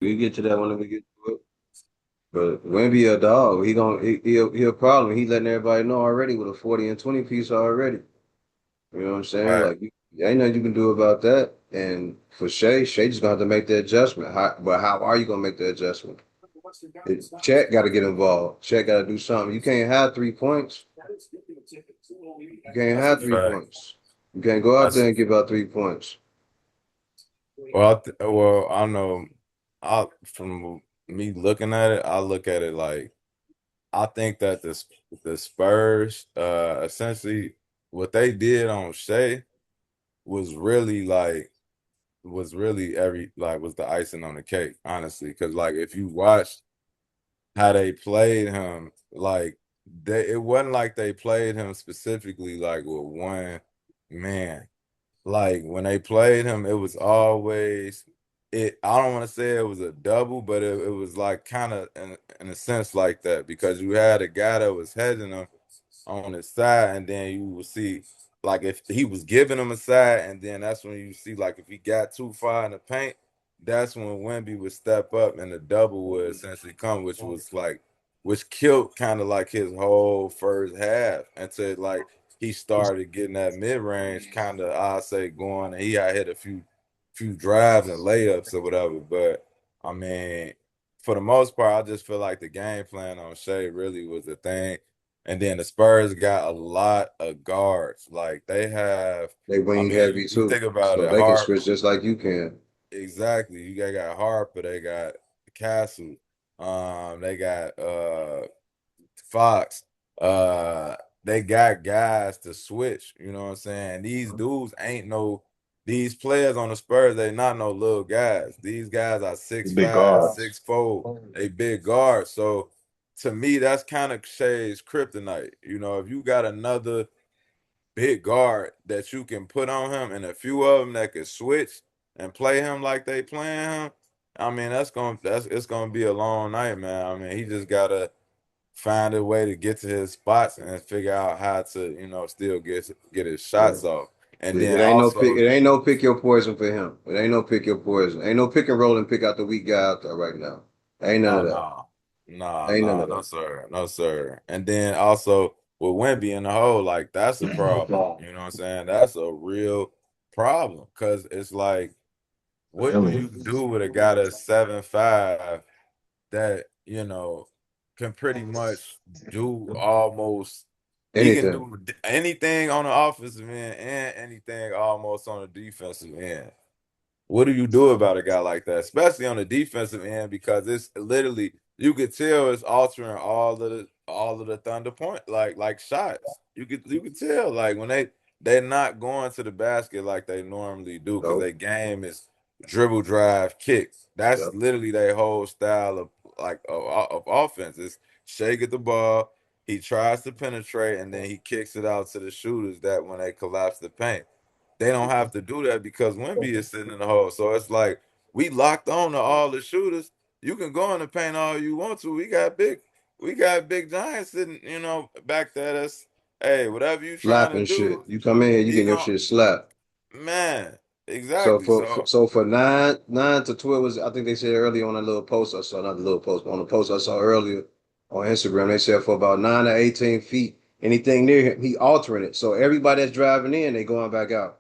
We get to that when we get to it. But Wemby a dog. He a problem. He letting everybody know already with a 40 and 20 piece already. You know what I'm saying? Right. Like ain't nothing you can do about that. And for Shea just gonna have to make the adjustment. But how are you gonna make the adjustment? Chet got to get involved. Chet got to do something. You can't have 3 points. You can't That's a have three fact. points. You can't go out there That's and give out 3 points. I know. I From me looking at it, I look at it like I think that the Spurs, essentially what they did on Shea was really like was really every like was the icing on the cake, honestly. Because like if you watched how they played him, like it wasn't like they played him specifically like with one man. Like when they played him, it was always it. I don't want to say it was a double, but it was like kind of in a sense like that because you had a guy that was heading him on his side, and then you will see like if he was giving him a side, and then that's when you see like if he got too far in the paint, that's when Wemby would step up and the double would essentially come, which was like which killed kind of like his whole first half until like he started getting that mid range kind of I say going, and he had hit a few drives and layups or whatever. But I mean, for the most part, I just feel like the game plan on Shea really was the thing. And then the Spurs got a lot of guards. Like they have, They I wing mean, heavy you too, think about so it, they can switch just like you can. exactly. Got Harper, they got Castle, they got Fox. Uh they got guys to switch, you know what I'm saying? These dudes ain't no these players on the Spurs, they not no little guys. These guys are The six big five, guards. 6'4", they big guards. So to me, that's kind of Shay's kryptonite. You know, if you got another big guard that you can put on him and a few of them that can switch and play him like they playing him, I mean that's it's gonna be a long night, man. I mean, he just gotta find a way to get to his spots and figure out how to, still get his Yeah. shots off. And It then ain't no pick. also, It ain't no pick your poison for him. It ain't no pick your poison. Ain't no pick and roll and pick out the weak guy out there right now. Ain't none oh of that. no, nah, Ain't none nah, of no that. sir, no sir. And then also with Wemby in the hole, like that's a problem. You know what I'm saying? That's a real problem because it's like, what do you Really. do with a guy that's 7'5" that can pretty much do almost he can Anything. do anything on the offensive end and anything almost on the defensive end. What do you do about a guy like that, especially on the defensive end? Because it's literally you could tell it's altering all of the Thunder point like shots. You could tell like when they're not going to the basket like they normally do because So their game is dribble drive kick. That's yeah. literally their whole style of like of offense. It's Shea get the ball, he tries to penetrate, and then he kicks it out to the shooters that when they collapse the paint. They don't have to do that because Wemby is sitting in the hole. So it's like we locked on to all the shooters. You can go in the paint all you want to. We got big giants sitting, back there. That's hey, whatever you trying to Slapping shit. do, You come in here, you he getting your gon' shit slapped. man, So exactly. for 9 to 12 was I think they said earlier on a little post I saw, not the little post, but on the post I saw earlier on Instagram, they said for about 9 to 18 feet, anything near him, he altering it. So everybody that's driving in, they going back out.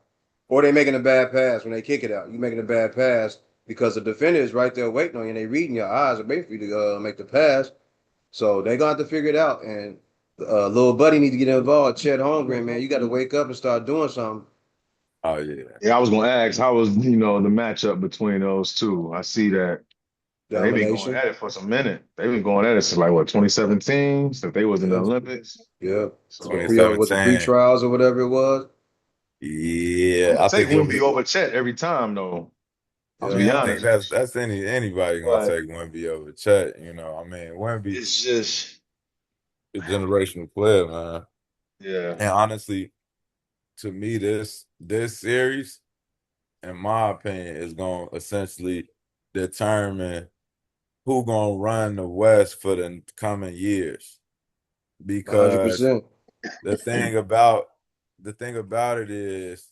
Or they making a bad pass when they kick it out. You making a bad pass because the defender is right there waiting on you and they reading your eyes are waiting for you to make the pass. So they gonna have to figure it out. And little buddy need to get involved. Chet Holmgren, man, you got to wake up and start doing something. oh yeah. Yeah, I was gonna ask how was the matchup between those two. I see that they've been going Domination. at it for some minute. They've been going at it since like what 2017, since they was in the Yeah. Olympics. Yeah. The So pre with the 2017. pre-trials or whatever it was. I'm Yeah, gonna I take think it Wimby was. over Chet every time though. I To Yeah. be mean, I think honest, that's anybody gonna but take Wemby over Chet. I mean, Wemby, it's just a generational player, man. yeah. And honestly, to me, this series, in my opinion, is going to essentially determine who going to run the West for the coming years. Because 100%. the thing about the thing about it is,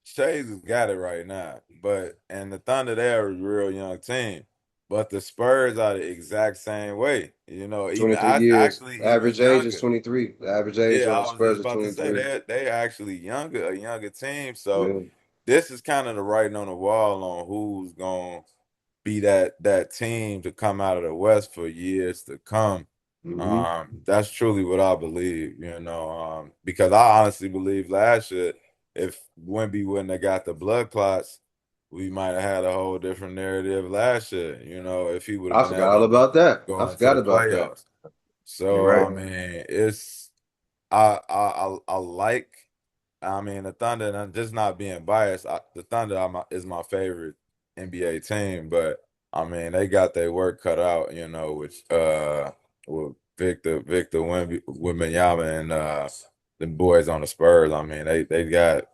Shays has got it right now, but and the Thunder, they're a real young team. but the Spurs are the exact same way. You know, even 23 years. actually even Average age is younger. 23. The average age Yeah, on the I was Spurs just is about to say 23. they actually a younger team. So Yeah. this is kind of the writing on the wall on who's gonna be that team to come out of the West for years to come. Hmm. That's truly what I believe, because I honestly believe last year, if Wemby wouldn't have got the blood clots, we might have had a whole different narrative last year, if he would have I been forgot able all to about that. I go into forgot the about that. playoffs. You're So right. I mean, I like. I mean, the Thunder, and I'm just not being biased. The Thunder is my favorite NBA team, but I mean, they got their work cut out, with Victor Wembanyama and the boys on the Spurs. I mean, they got.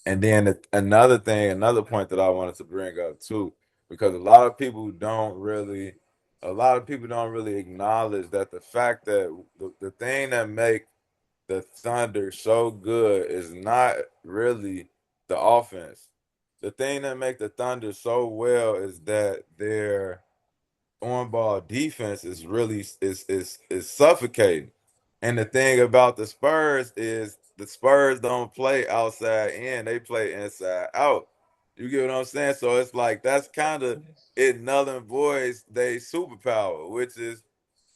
And then another point that I wanted to bring up too, because a lot of people don't really acknowledge that the fact that the thing that make the Thunder so good is not really the offense. The thing that make the Thunder so well is that their on ball defense is really is suffocating. And the thing about the Spurs is the Spurs don't play outside in, they play inside out. You get what I'm saying? So it's like that's kind of it null and voids they superpower, which is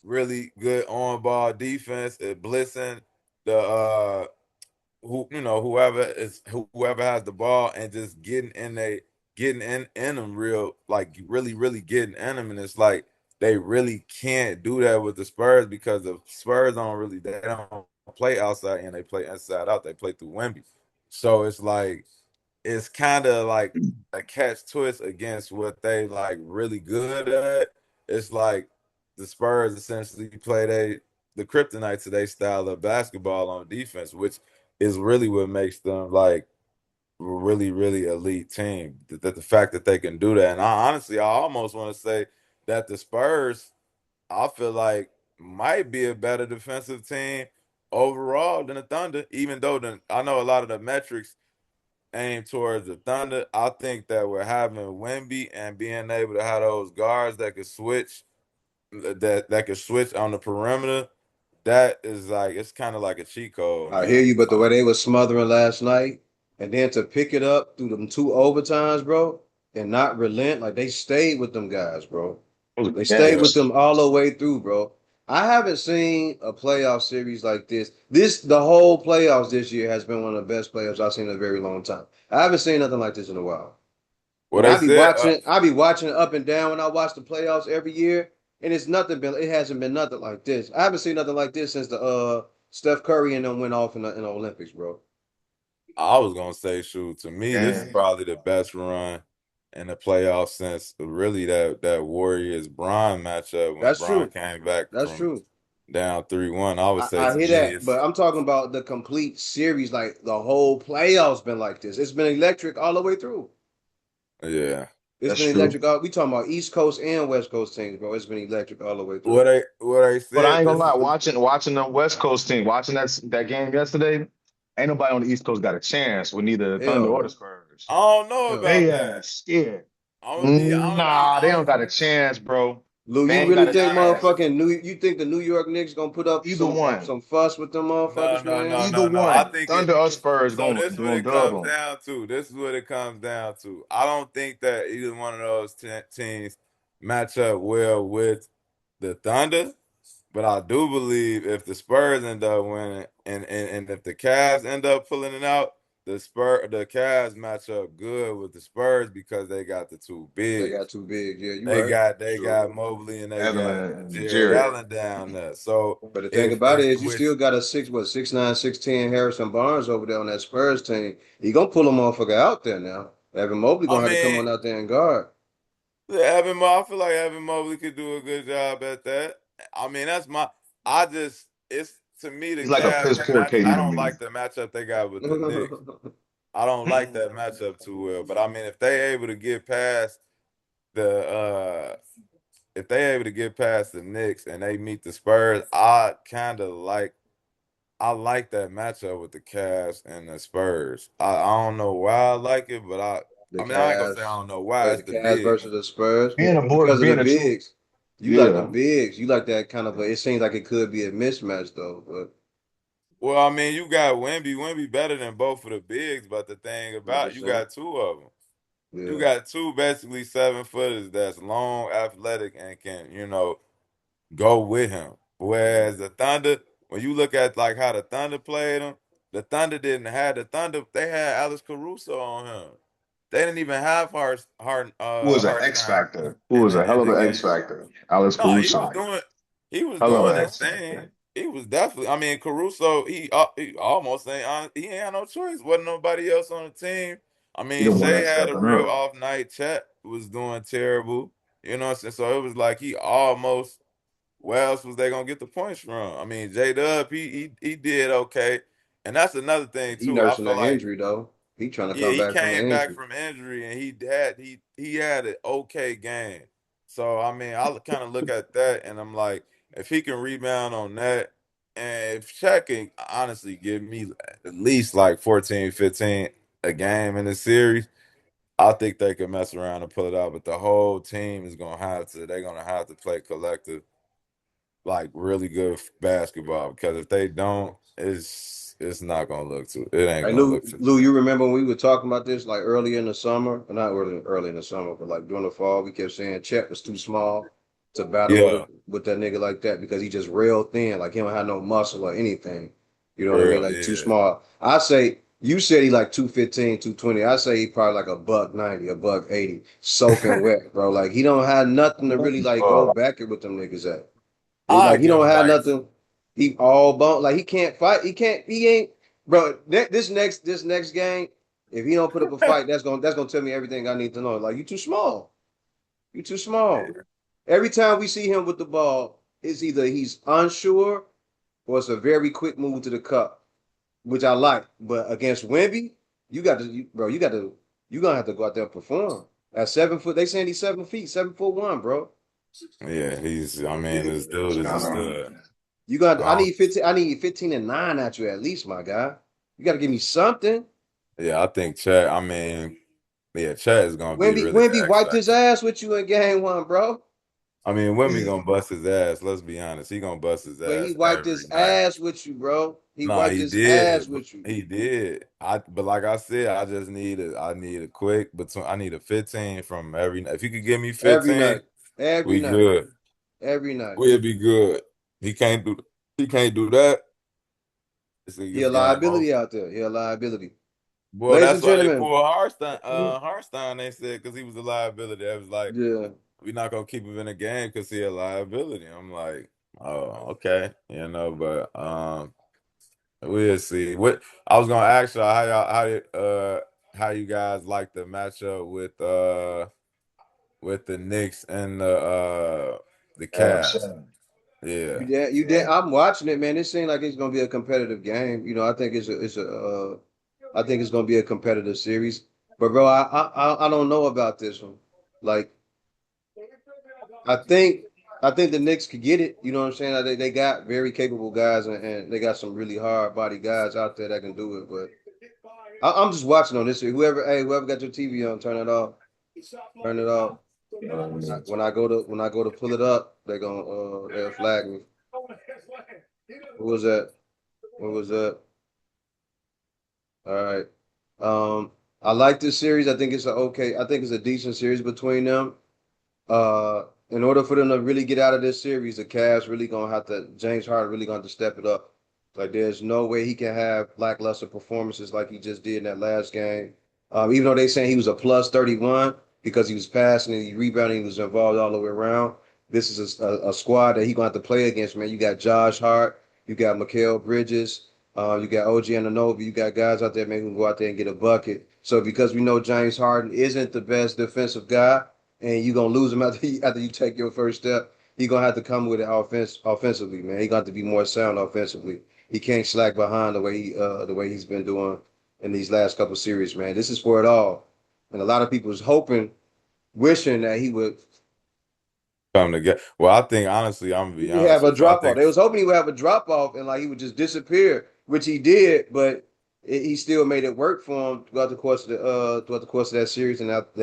really good on ball defense, it blitzing the whoever has the ball and just getting in them real like really getting in them, and it's like they really can't do that with the Spurs because the Spurs they don't play outside and they play inside out, they play through Wemby. So it's like it's kind of like a catch twist against what they like really good at. It's like the Spurs essentially play the kryptonite to their style of basketball on defense, which is really what makes them like really elite team. That the fact that they can do that, and I almost want to say that the Spurs, I feel like might be a better defensive team overall than the Thunder, even though I know a lot of the metrics aim towards the Thunder. I think that we're having Wemby and being able to have those guards that could switch, that could switch on the perimeter. That is like it's kind of like a cheat code, I hear man. you, but the way they was smothering last night, and then to pick it up through them two overtimes, bro, and not relent, like they stayed with them guys, bro. Those are They good stayed with games. them all the way through, bro. I haven't seen a playoff series like this. The whole playoffs this year has been one of the best playoffs I've seen in a very long time. I haven't seen nothing like this in a while. Well, And they said, I be watching it up and down when I watch the playoffs every year, and it hasn't been nothing like this. I haven't seen nothing like this since the Steph Curry and them went off in the Olympics, bro. I was gonna say, shoot, to me, this is And probably the best run in the playoffs since really that Warriors Bron matchup when That's Bron true. came back That's from true. down 3-1. I would say I to hear me, that, but it's I'm talking about the complete series. Like the whole playoffs been like this. It's been electric all the way through. yeah. It's that's been true. electric. We talking about East Coast and West Coast teams, bro. It's been electric all the way What through. I But I said, ain't gonna this lie, is watching the West Coast team, watching that game yesterday, ain't nobody on the East Coast got a chance with neither the Thunder Hell or the no. Spurs. I don't know Hell no. about They that. ass scared. I Nah, they don't don't got a chance, bro. Lou, They you ain't really got a think chance. you think the New York Knicks gonna put up Either one. some fuss with them motherfuckers, man? Either no. I one. think Thunder or Spurs so gonna this is what it dub comes them. down to. This is what it comes down to. I don't think that either one of those teams match up well with the Thunder. But I do believe if the Spurs end up winning and if the Cavs end up pulling it out, the Cavs match up good with the Spurs because they got the two They bigs. got too big. Yeah, you They right. got they True. got Mobley and they got Evelyn and Jared Jared. Allen down there. So But the thing if about it is, you which still got a 6'9", 6'10" Harrison Barnes over there on that Spurs team. He gonna pull a motherfucker out there now. Evan Mobley I gonna have to come mean on out there and guard. I feel like Evan Mobley could do a good job at that. I mean that's my I just it's to me the He's like a Cavs piss poor I KD to don't me. like the matchup they got with the Knicks. I don't like that matchup too well. But I mean, if they able to get past the if they able to get past the Knicks and they meet the Spurs, I like that matchup with the Cavs and the Spurs. I don't know why I like it, but The I mean, I ain't gonna say I Cavs, don't know why. like It's the the Cavs big. versus the Spurs, Being a board, because of the being a true, bigs. You like the yeah. bigs. You like that kind of a. It seems like it could be a mismatch though, but Well, I mean, you got Wemby. Wemby better than both of the bigs, but the thing about you 100%. got two of them. You Yeah. got two basically 7-footers that's long, athletic, and can go with him. Whereas the Thunder, when you look at like how the Thunder played him, the Thunder didn't have the Thunder. They had Alex Caruso on him. They didn't even have Who was an X Hartenstein factor? Who in was a the hell in of the an X game. factor? Alex No, Caruso. he was Hell of doing an his X thing. factor. He was definitely. I mean, Caruso. He almost he ain't had no choice. Wasn't nobody else on the team. I He mean, the one Shea that's had a stepping real up. off night. Chet was doing terrible. You know what I'm saying? So it was like he almost. Where else was they gonna get the points from? I mean, J Dub, he did okay, and that's another thing He too. I nursing feel that like injury though. He trying to yeah, come he back from the came back injury. from injury and he had an okay game. So I mean, I kind of look at that and I'm like, if he can rebound on that, and if Shaq can honestly give me at least like 14, 15 a game in the series, I think they can mess around and pull it out. But the whole team is they're gonna have to play collective, like really good basketball because if they don't, it's not gonna look too. It ain't Hey gonna Lou, look too. Lou, you remember when we were talking about this like early in the summer? Or not early in the summer, but like during the fall, we kept saying Chet was too small to battle Yeah, with that nigga like that because he just real thin, like he don't have no muscle or anything. You know what I mean? real, Like too yeah. small. I say you said he like 215, 220. I say he probably like a buck 90, a buck 80, soaking wet, bro. Like he don't have nothing to really like go Uh, back it with them niggas at. I Like he give don't him have like nothing. He all bone. Like he can't fight. He can't. He ain't. Bro, this next game, if he don't put up a fight, that's gonna tell me everything I need to know. Like you too small. You too small. Every time we see him with the ball, it's either he's unsure or it's a very quick move to the cup, which I like. But against Wemby, bro. You gonna have to go out there and perform. At 7 foot, they saying he's 7 feet, 7'1", bro. yeah, I mean, this dude is a stud. You got. I Um, need 15. I need 15 and 9 at you at least, my guy. You got to give me something. yeah, I think Chet. I mean, yeah, Chet is gonna be Wemby, really the Wemby X wiped his factor. ass with you in game one, bro. I mean, Wimby gonna bust his ass. Let's be honest, he gonna bust his But he ass wiped every his night. ass with you, bro. He No, wiped he his ass did. with you He did. But like I said, I need a quick between. I need a 15 from every. If you could give me every 15, night, every we night, good. every night. We'll be good. He can't do. He can't do that. He a It's game over. liability out there. He a liability. Boy, Ladies that's and why they gentlemen. pulled Harstein. Harstein, they said, because he was a liability. I was like, Yeah. we're not gonna keep him in the game because he a liability. I'm like, oh, okay, but we'll see. What I was gonna ask y'all how you guys like the matchup with the Knicks and the Cavs. Abs. Yeah, You did. I'm watching it, man. It seems like it's gonna be a competitive game. I think I think it's gonna be a competitive series. But bro, I don't know about this one. Like I think I think the Knicks could get it. You know what I'm saying? Like, they got very capable guys and they got some really hard body guys out there that can do it. But I'm just watching on this. Whoever got your TV on, turn it off. Turn it off. When I go to pull it up, they'll flag me. Who was that? What was that? All right. Um, I like this series. I think it's a okay. I think it's a decent series between them. In order for them to really get out of this series, the Cavs really gonna have to James Harden really gonna have to step it up. Like there's no way he can have lackluster performances like he just did in that last game. Even though they saying he was a plus 31 because he was passing and he rebounding, he was involved all the way around. This is a squad that he gonna have to play against, man. You got Josh Hart, you got Mikal Bridges, you got OG Anunoby, you got guys out there, man, who can go out there and get a bucket. So because we know James Harden isn't the best defensive guy, and you're gonna lose him after you take your first step. He's gonna have to come with it offensively, man. He's gonna have to be more sound offensively. He can't slack behind the way he's been doing in these last couple series, man. This is for it all. And a lot of people was hoping, wishing that he would come together. Well, I think honestly, I'm gonna be honest have a with you. I drop off. think They was hoping he would have a drop off and like he would just disappear, which he did, but he still made it work for him throughout the course of that series and that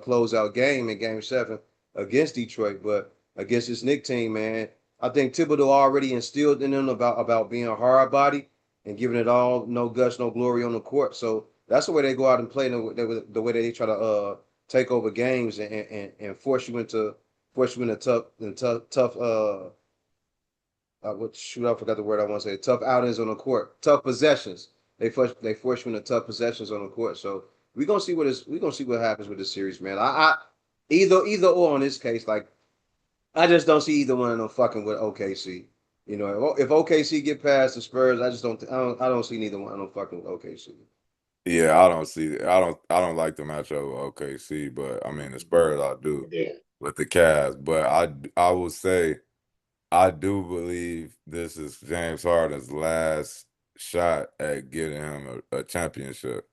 closeout game in Game 7 against Detroit. But against this Knicks team, man, I think Thibodeau already instilled in them about being a hard body and giving it all, no guts, no glory on the court. So that's the way they go out and play, the way they try to take over games and force you into tough what shoot, I forgot the word I want to say. Tough outings on the court, tough possessions. They force you into tough possessions on the court. So we gonna see what happens with this series, man. I either or in this case, like I just don't see either one of them fucking with OKC. You know, if OKC get past the Spurs, I just don't see neither one of them fucking with OKC. Yeah, I don't see. I don't like the matchup with OKC, but I mean the Spurs I do Yeah. with the Cavs. But I will say I do believe this is James Harden's last shot at getting him a championship.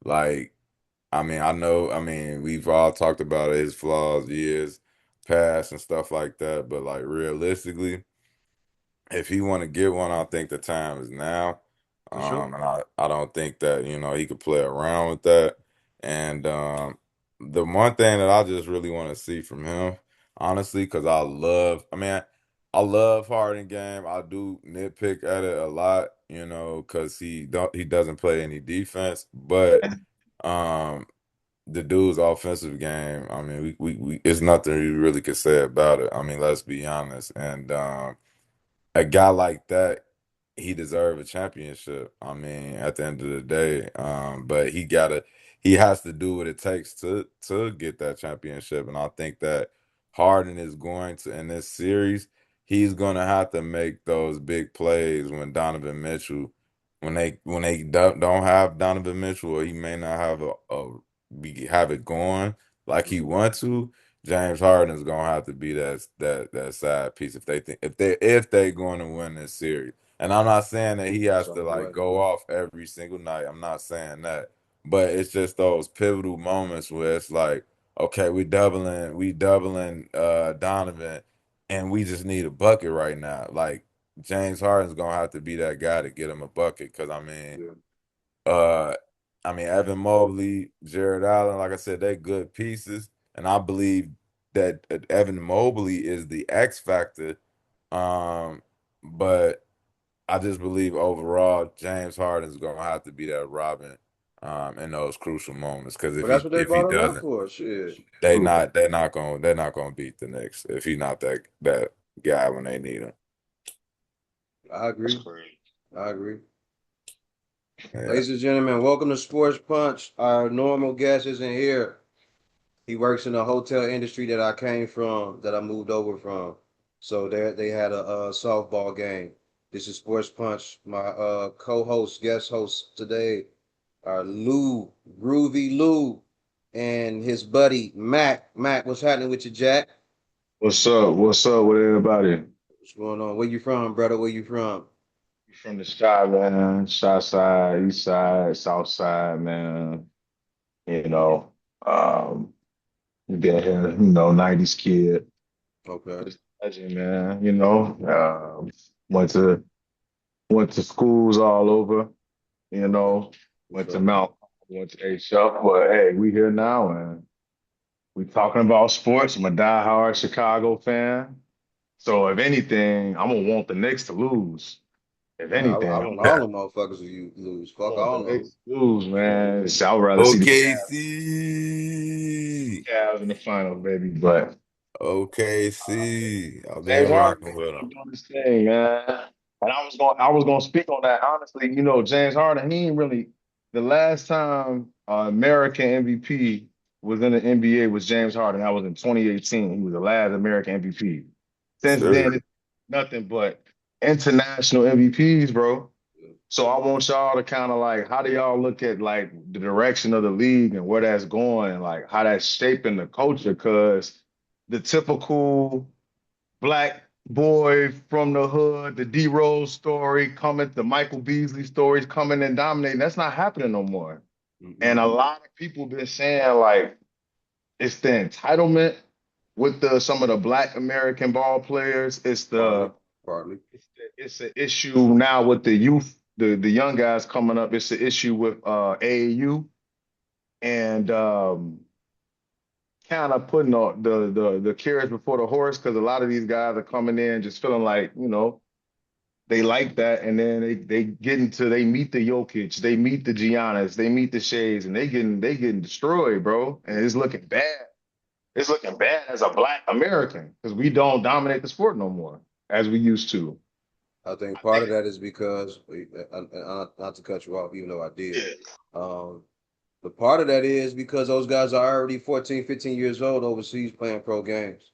Like, I mean, I know, I mean, we've all talked about his flaws years past and stuff like that, but like realistically, if he want to get one, I think the time is now. For sure. And I don't think that, he could play around with that. And the one thing that I just really want to see from him, honestly, because I love Harden game. I do nitpick at it a lot, because he doesn't play any defense. But um the dude's offensive game, I mean, we it's nothing we really could say about it. I mean, let's be honest. And a guy like that, he deserve a championship. I mean, at the end of the day, but he has to do what it takes to get that championship, and I think that Harden is going to in this series. He's going to have to make those big plays when Donovan Mitchell, when they don't have Donovan Mitchell, or he may not have it going like he Mm-hmm. wants to. James Harden is gonna have to be that side piece if they going to win this series. And I'm not saying that he That's has to all like right. go off every single night. I'm not saying that. But it's just those pivotal moments where it's like, okay, we doubling Donovan, and we just need a bucket right now. Like James Harden's gonna have to be that guy to get him a bucket. Cause Yeah. uh Evan Mobley, Jared Allen, like I said, they good pieces, and I believe that Evan Mobley is the X factor. Um, but I just believe overall James Harden's gonna have to be that Robin, in those crucial moments. Because if But that's he what they if he brought him out doesn't, for. Shit. True. they're not gonna beat the Knicks if he's not that guy when they need him. I That's agree. crazy. I agree. Yeah, Ladies and gentlemen, welcome to Sports Punch. Our normal guest isn't here. He works in the hotel industry that I came from, that I moved over from. So they had a softball game. This is Sports Punch. My co-host, guest host today are Lou, Groovy Lou, and his buddy Mac. Mac, what's happening with you, Jack? What's up? What's up with everybody? What's going on? Where you from, brother? Where you from? You from the sky, man. South side, east side, south side, man. You know, um, been here, 90s kid. Okay, Just legend, man. Went to went to schools all over, you okay, know, for went to sure. Mount, went to HF, but hey, we here now and we talking about sports. I'm a diehard Chicago fan. So if anything, I'm gonna want the Knicks to lose. If I anything, want all them motherfuckers if you lose. I Fuck want the all of Knicks them. to lose, man. So I'd rather see the OKC. Cavs in the finals, baby. But OKC. I've James been Harden rocking with him. doing his thing, man. And I was gonna speak on that. Honestly, James Harden, he ain't really the last time American MVP was in the NBA was James Harden. That was in 2018. He was the last American MVP. Since then, Sure. it's nothing but international MVPs, bro. So I want y'all to kind of like, how do y'all look at like the direction of the league and where that's going and like how that's shaping the culture? Because the typical black boy from the hood, the D Rose story coming, the Michael Beasley stories coming and dominating, that's not happening no more. And Mm-mm. a lot of people been saying like it's the entitlement with the some of the black American ball players. It's Partly, the partly. it's an issue now with the youth the young guys coming up. It's the issue with AAU and kind of putting the carriage before the horse because a lot of these guys are coming in just feeling like they like that, and then they get into they meet the Jokic, they meet the Giannis, they meet the Shays, and they getting destroyed, bro. And it's looking bad. It's looking bad as a Black American because we don't dominate the sport no more as we used to. I think I part think of that is because, not to cut you off, even though I did. yeah, Um, but part of that is because those guys are already 14, 15 years old overseas playing pro games,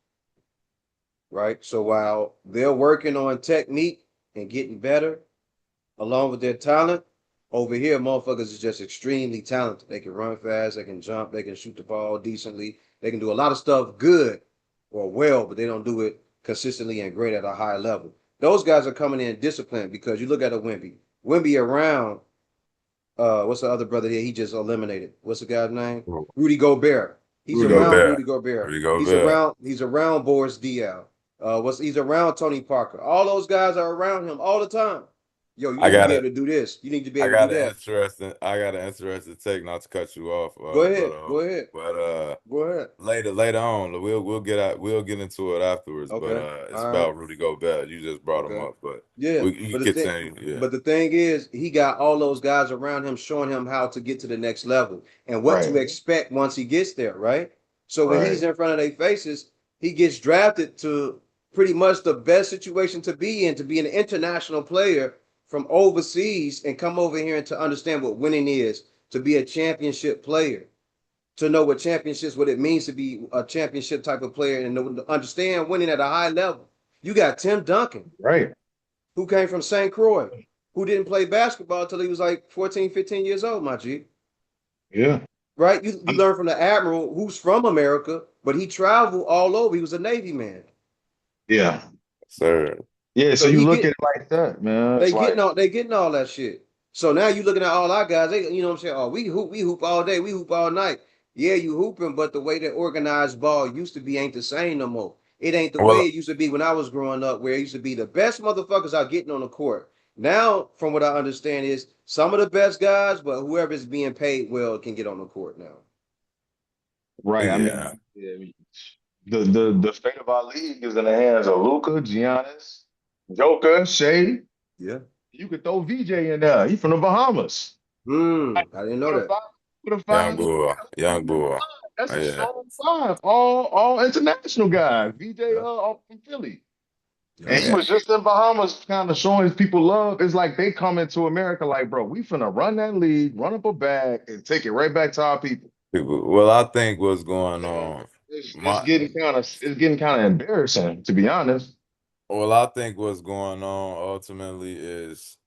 right? So while they're working on technique and getting better along with their talent, over here, motherfuckers is just extremely talented. They can run fast, they can jump, they can shoot the ball decently, they can do a lot of stuff good or well, but they don't do it consistently and great at a high level. Those guys are coming in disciplined because you look at a Wimby. Wimby around what's the other brother here? He just eliminated. What's the guy's name? Rudy Gobert. He's Rudy around Gobert. Rudy Gobert. Rudy He's Gobert. around he's around Boris Diaw. He's around Tony Parker. All those guys are around him all the time. Yo, you I need to got be it. able to do this. You need to be I able to do got that. I got an interesting take, not to cut you off, Go ahead. Go ahead. but Go ahead. later on, we'll get into it afterwards. But Okay. it's All right. about Rudy Gobert. You just brought him Okay. up, but Yeah. you can continue. Yeah, But the thing is, he got all those guys around him showing him how to get to the next level and what to right, expect once he gets there, right? So when he's right, in front of their faces, he gets drafted to pretty much the best situation to be in, to be an international player from overseas and come over here and to understand what winning is, to be a championship player, to know what championships, what it means to be a championship type of player and to understand winning at a high level. You got Tim Duncan, right. who came from St. Croix, who didn't play basketball until he was like 14, 15 years old, my G. Yeah, Right? You learn from the Admiral, who's from America, but he traveled all over. He was a Navy man. yeah, sir. yeah. So So you he look get at it like that, man. It's like they getting all that shit. So now you looking at all our guys, they you know what I'm saying? Oh, we hoop all day, we hoop all night. Yeah, you hooping, but the way that organized ball used to be ain't the same no more. It ain't the way Well, it used to be when I was growing up, where it used to be the best motherfuckers are getting on the court. Now, from what I understand, is some of the best guys, but whoever's being paid well can get on the court now. right. I mean, yeah, yeah, I mean, the fate of our league is in the hands of Luca, Giannis, Joker, Shea. Yeah. You could throw VJ in there. He from the Bahamas. I didn't know Put a that. five, put a five. young boy. That's a Yeah, strong five. All international guys. VJ Yeah. from Philly. Yeah. And he yeah. was just in Bahamas kind of showing his people love. It's like they come into America like, bro, we finna run that league, run up a bag, and take it right back to our people. Well, I think what's going And on. it's My getting kind of embarrassing, to be honest. Well, I think what's going on ultimately is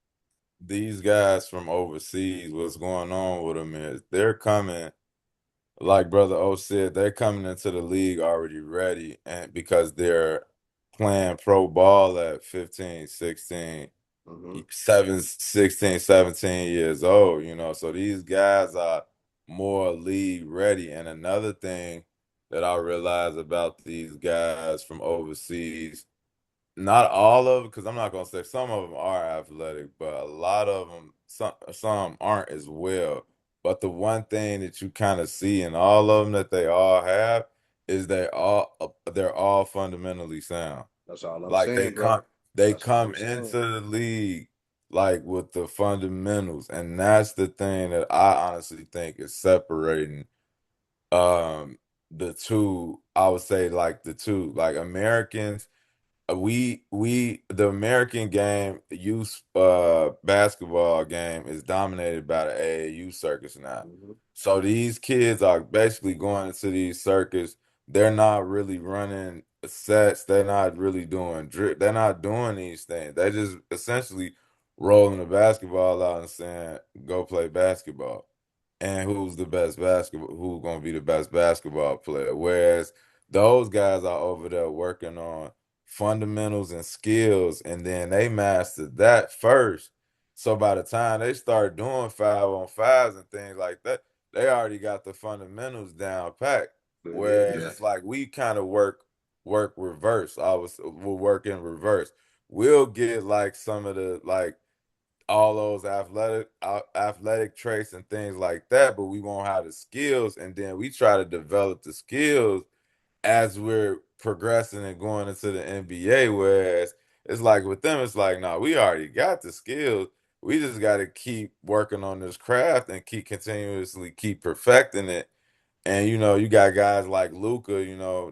these guys from overseas. What's going on with them is they're coming, like Brother O said, they're coming into the league already ready, and because they're playing pro ball at 15, 16, Mm-hmm. 16, 17 years old, so these guys are more league ready. And another thing that I realize about these guys from overseas, not all of them, because I'm not gonna say some of them are athletic, but a lot of them, some aren't as well. But the one thing that you kind of see in all of them that they all have is they're all fundamentally sound. That's all I'm Like saying, bro. they That's all come I'm saying. into the league like with the fundamentals, and that's the thing that I honestly think is separating um the two. I would say like the two, like Americans, we the American game, the youth basketball game is dominated by the AAU circus now. Mm-hmm. So these kids are basically going into these circuits. They're not really running sets. They're not really doing drip. They're not doing these things. They just essentially rolling the basketball out and saying, "Go play basketball." And who's gonna be the best basketball player. Whereas those guys are over there working on fundamentals and skills, and then they mastered that first. So by the time they start doing 5-on-5s and things like that, they already got the fundamentals down packed. Whereas Yeah. it's like we kind of work reverse. We'll work in reverse. We'll get like some of the like all those athletic traits and things like that, but we won't have the skills. And then we try to develop the skills as we're progressing and going into the NBA. Whereas it's like with them, it's like, no, we already got the skills. We just got to keep working on this craft and keep continuously keep perfecting it. And you got guys like Luca,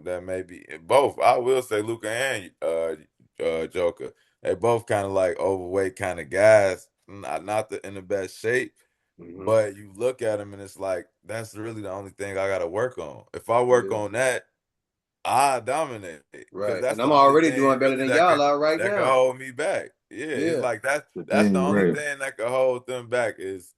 that maybe both. I will say Luca and Joker. They both kind of like overweight kind of guys, not in the best shape. Hmm. But you look at them and it's like that's really the only thing I got to work on. If I work Yeah, on that, I dominate because right. that's And the I'm only already thing doing better really than that y'all could out right that could now. hold me back. Yeah, it's Yeah, like The that's the thing, only right? thing that could hold them back is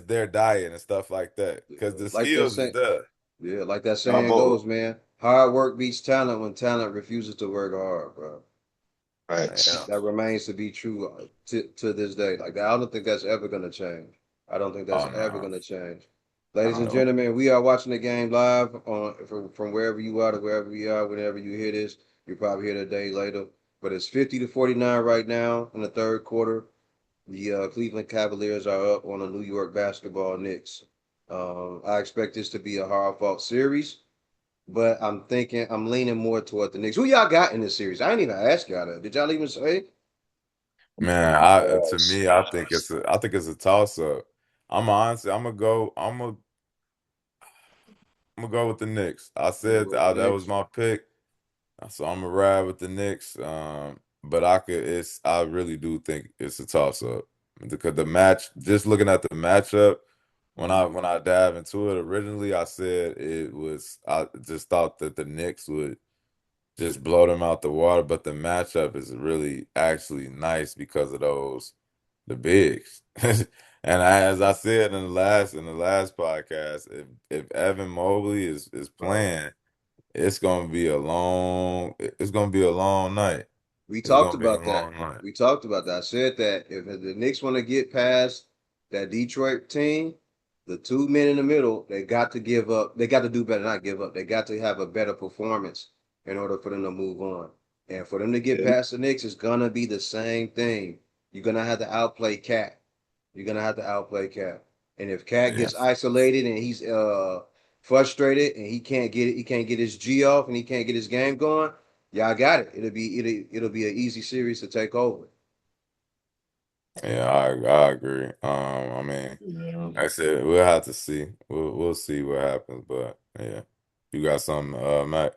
their diet and stuff like that. Because yeah. the Like that skills is saying, there. yeah, like that Y'all saying both. goes, man. Hard work beats talent when talent refuses to work hard, bro. Yeah, That remains to be true to this day. Like I don't think that's ever gonna change. I don't think that's oh ever no, gonna change. Ladies I and know. gentlemen, we are watching the game live on from wherever you are to wherever we are. Whenever you hear this, you're probably here a day later. But it's 50-49 right now in the third quarter. The Cleveland Cavaliers are up on the New York Basketball Knicks. I expect this to be a hard fought series, but I'm leaning more toward the Knicks. Who y'all got in this series? I ain't even ask y'all that. Did y'all even say? Man, to Yes. me, I think it's a toss up. I'm gonna go with the Knicks. I You know, said with the that was Knicks. my pick. So I'm gonna ride with the Knicks. But I really do think it's a toss up because the match, just looking at the matchup, when I Mhm. when I dive into it, originally I said I just thought that the Knicks would just blow them out the water, but the matchup is really actually nice because of the bigs. And as I said in the last podcast, if Evan Mobley is Bro, playing, it's gonna be a long night. we It's talked gonna be a about that. long night. We talked about that. I said that if the Knicks want to get past that Detroit team, the two men in the middle, they got to give up. They got to do better, not give up. They got to have a better performance in order for them to move on. And for them to get Yeah. past the Knicks, it's gonna be the same thing. You're gonna have to outplay Cat. You're gonna have to outplay Cat. And if Cat Yeah, gets isolated and he's frustrated and he can't get his G off and he can't get his game going, yeah, I got it. It'll be an easy series to take over. yeah, I agree. I mean, Yeah. like I said, we'll have to see. We'll see what happens, but yeah, you got something, Matt?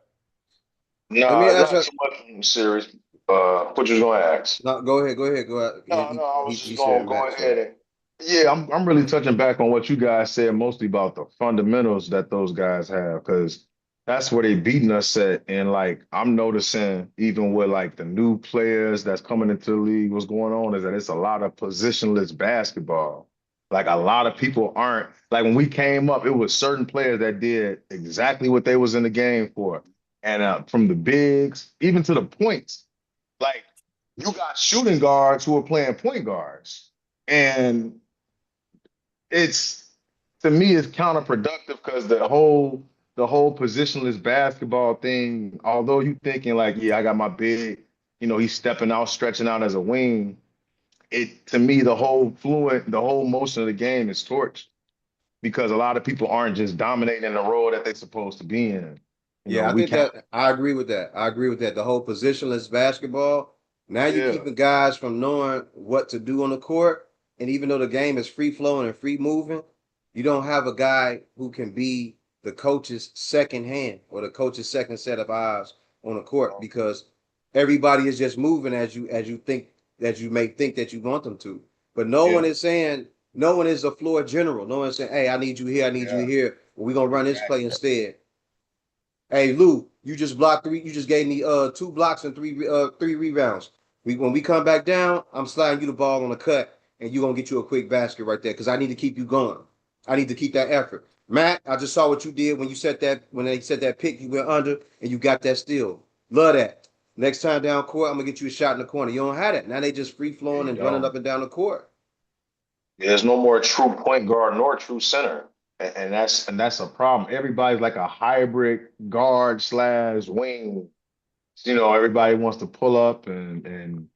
Let me Nah, ask not you. too much from the series. What you was gonna ask? No, go ahead, go ahead, go ahead. No, no, I was He just said gonna go Matt, so ahead and yeah, I'm really touching back on what you guys said mostly about the fundamentals that those guys have because that's where they beating us at. And like I'm noticing even with like the new players that's coming into the league, what's going on is that it's a lot of positionless basketball. Like a lot of people aren't like when we came up, it was certain players that did exactly what they was in the game for. And from the bigs, even to the points. Like you got shooting guards who are playing point guards. And it's to me it's counterproductive because the whole positionless basketball thing, although you thinking like, yeah, I got my big, he's stepping out, stretching out as a wing. It to me, the whole motion of the game is torched because a lot of people aren't just dominating in the role that they're supposed to be in. yeah, I We think count. that I agree with that. I agree with that. The whole positionless basketball. Now you're Yeah, keeping guys from knowing what to do on the court. And even though the game is free flowing and free moving, you don't have a guy who can be the coach's second hand or the coach's second set of eyes on the court because everybody is just moving as you may think that you want them to. But yeah, no one is a floor general. No one's saying, hey, I need you here, I need you yeah, here. We're gonna run this play exactly. instead. Hey Lou, you just blocked three. You just gave me two blocks and three rebounds. When we come back down, I'm sliding you the ball on the cut, and you gonna get you a quick basket right there because I need to keep you going. I need to keep that effort. Matt, I just saw what you did when they set that pick, you went under and you got that steal. Love that. Next time down court, I'm gonna get you a shot in the corner. You don't have that. Now they just free Yeah, flowing you and running don't. up and down the court. There's no more true point guard nor true center. And that's a problem. Everybody's like a hybrid guard slash wing. Everybody wants to pull up and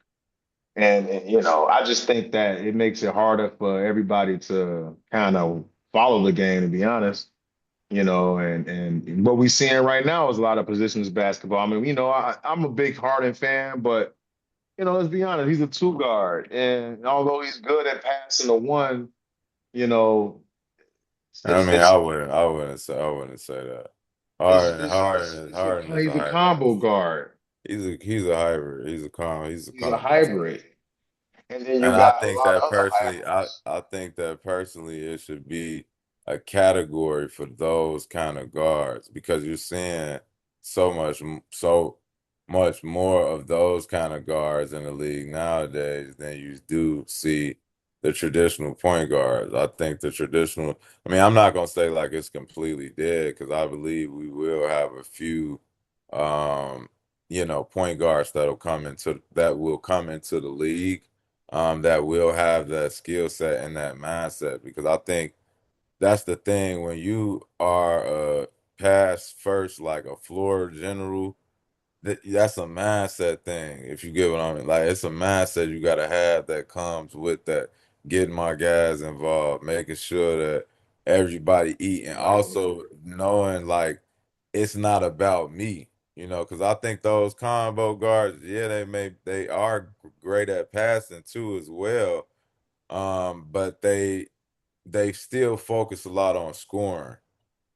And I just think that it makes it harder for everybody to kind of follow the game, to be honest. And what we're seeing right now is a lot of positions basketball. I mean, I'm a big Harden fan, but let's be honest, he's a two guard, and although he's good at passing the one, you know, I it's mean, it's I wouldn't say that. it's it's, it's a Harden is a he's a hybrid. combo guard. He's a hybrid. He's a He's a combo guy. hybrid, and then And you got a lot of other hybrids. I think that personally, it should be a category for those kind of guards because you're seeing so much more of those kind of guards in the league nowadays than you do see the traditional point guards. I think the traditional, I mean, I'm not gonna say like it's completely dead because I believe we will have a few, um, point guards that will come into the league that will have that skill set and that mindset. Because I think that's the thing when you are a pass first, like a floor general, that's a mindset thing. If you get what I mean, like it's a mindset you got to have that comes with that. Getting my guys involved, making sure that everybody eat, and also knowing like it's not about me, because I think those combo guards, yeah, they are great at passing too as well. But they still focus a lot on scoring.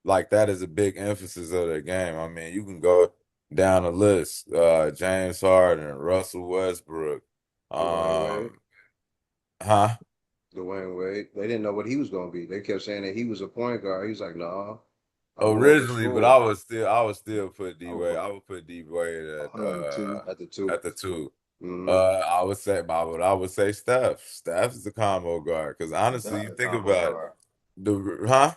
Like that is a big emphasis of their game. I mean, you can go down the list, James Harden, Russell Westbrook, Dwayne Wade. um, huh? Dwayne Wade. They didn't know what he was going to be. They kept saying that he was a point guard. He was like, "Nah, I'm more of a Originally, but scorer I would still put D I Wade. would I would put D Wade put him at a two. at the two." at the two. Mm-hmm. I would say Steph. Steph is the combo guard because He's honestly, not you a think combo about guard. huh?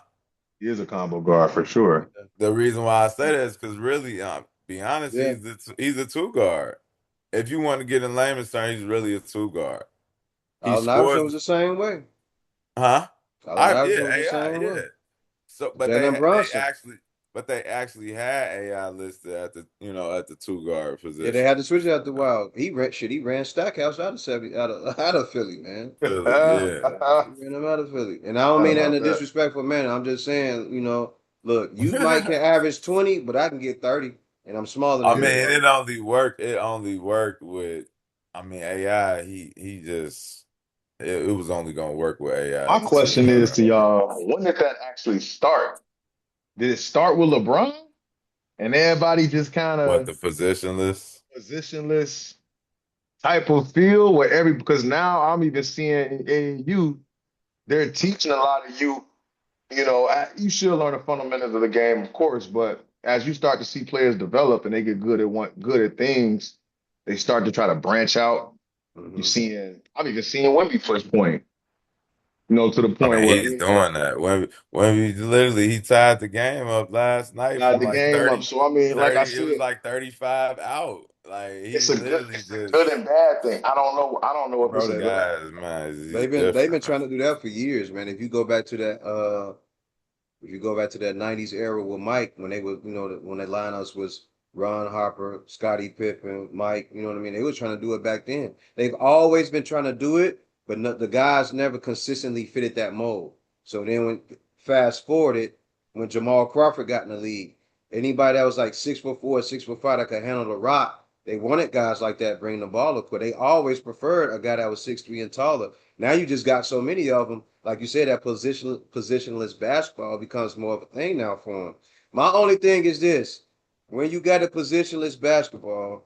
He is a combo guard for sure. The reason why I say that is because really, be honest, Yeah. he's a two guard. If you want to get in layman's terms, he's really a two guard. He Allen Iverson scores, was the same way. huh? Allen Yeah, Iverson was the AI, same way. yeah. So, Jalen Brunson. but they actually had AI listed at at the two guard Yeah, they position. had to switch it out the wild. He ran shit. He ran Stackhouse out of 70, out of Philly, man. Really, yeah. He ran him out of Philly. And I don't Forgot mean that in about a that. disrespectful manner. I'm just saying, look, you might can average 20, but I can get 30, and I'm smaller I than mean, you. Yeah. It only worked with. I mean, AI. He just. It was only gonna work with AI My at the two question is guard. to y'all, when did that actually start? Did it start with LeBron and everybody just kind What of the positionless? positionless type of feel where because now I'm even seeing in AAU, they're teaching a lot of you should learn the fundamentals of the game, of course, but as you start to see players develop and they get good at things, they start to try to branch out. Hmm. I'm even seeing Wemby push point, to the I point mean, where he's doing that. When we literally he tied the game up last night tied from the like game up. So I mean, like I 30. It was said, like 35 out. Like he literally it's a good just and bad thing. I don't know if it's Bro, a them good. guys, man. He's they've been different, man. trying to do that for years, man. If you go back to that if you go back to that '90s era with Mike, when they were, when the lineups was Ron Harper, Scottie Pippen, Mike, you know what I mean? They were trying to do it back then. They've always been trying to do it, but no, the guys never consistently fitted that mold. So then when fast forwarded, when Jamal Crawford got in the league, anybody that was like 6'4", 6'5" that could handle the rock, they wanted guys like that bring the ball up. But they always preferred a guy that was 6'3" and taller. Now you just got so many of them. Like you said, that positionless basketball becomes more of a thing now for them. My only thing is this: when you got a positionless basketball,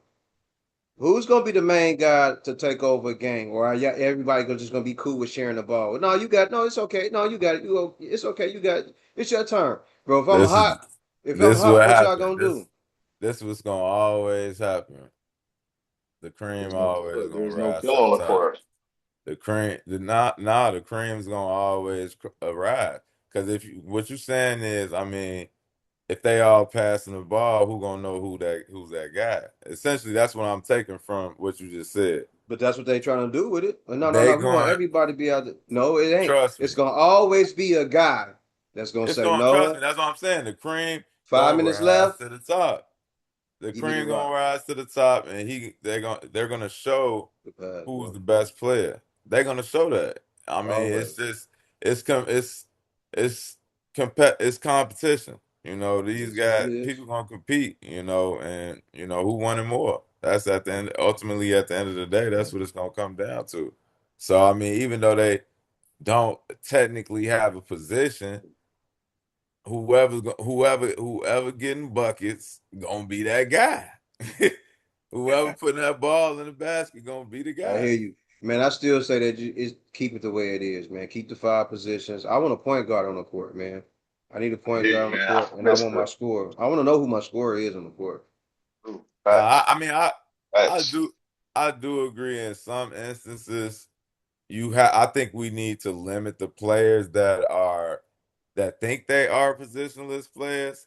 who's gonna be the main guy to take over a game, or are everybody just gonna be cool with sharing the ball? No, no, it's okay. No, you got it. It's okay. It's your turn, bro. This is If I'm this is hot, what what y'all happened. gonna do? This was gonna always happen. The cream There's no always killer. gonna There's no rise killer to the on the top. court. The cream, the cream's gonna always arrive. Because if what you're saying is, I mean, if they all passing the ball, who gonna know who's that guy? Essentially, that's what I'm taking from what you just said. But that's what they trying to do with it. No, no, They no. We want going everybody to be out there. No, it ain't. trust It's me. gonna always be a guy that's gonna It's say going to trust me. no. That's what I'm saying. The cream 5 gonna minutes rise left. to the top. the Give me the cream rock, gonna rise to the top, and they're gonna show the pass, who's bro. the best player. They're gonna show that. I mean, it's Always. just it's it's competition. You know, these It guys, is. people gonna compete. You know, and you know who wanted more. That's at the end. Ultimately, at the end of the day, that's what it's gonna come down to. So I mean, even though they don't technically have a position, whoever getting buckets gonna be that guy. Whoever putting that ball in the basket gonna be the I guy. hear you, man. I still say that keep it the way it is, man. Keep the five positions. I want a point guard on the court, man. I need a I point hear guard you, on the man. I court, and I miss want my the scorer. I want to know who my scorer is on the court. I facts. mean, I Facts. do I do agree in some instances. I think we need to limit the players that think they are positionless players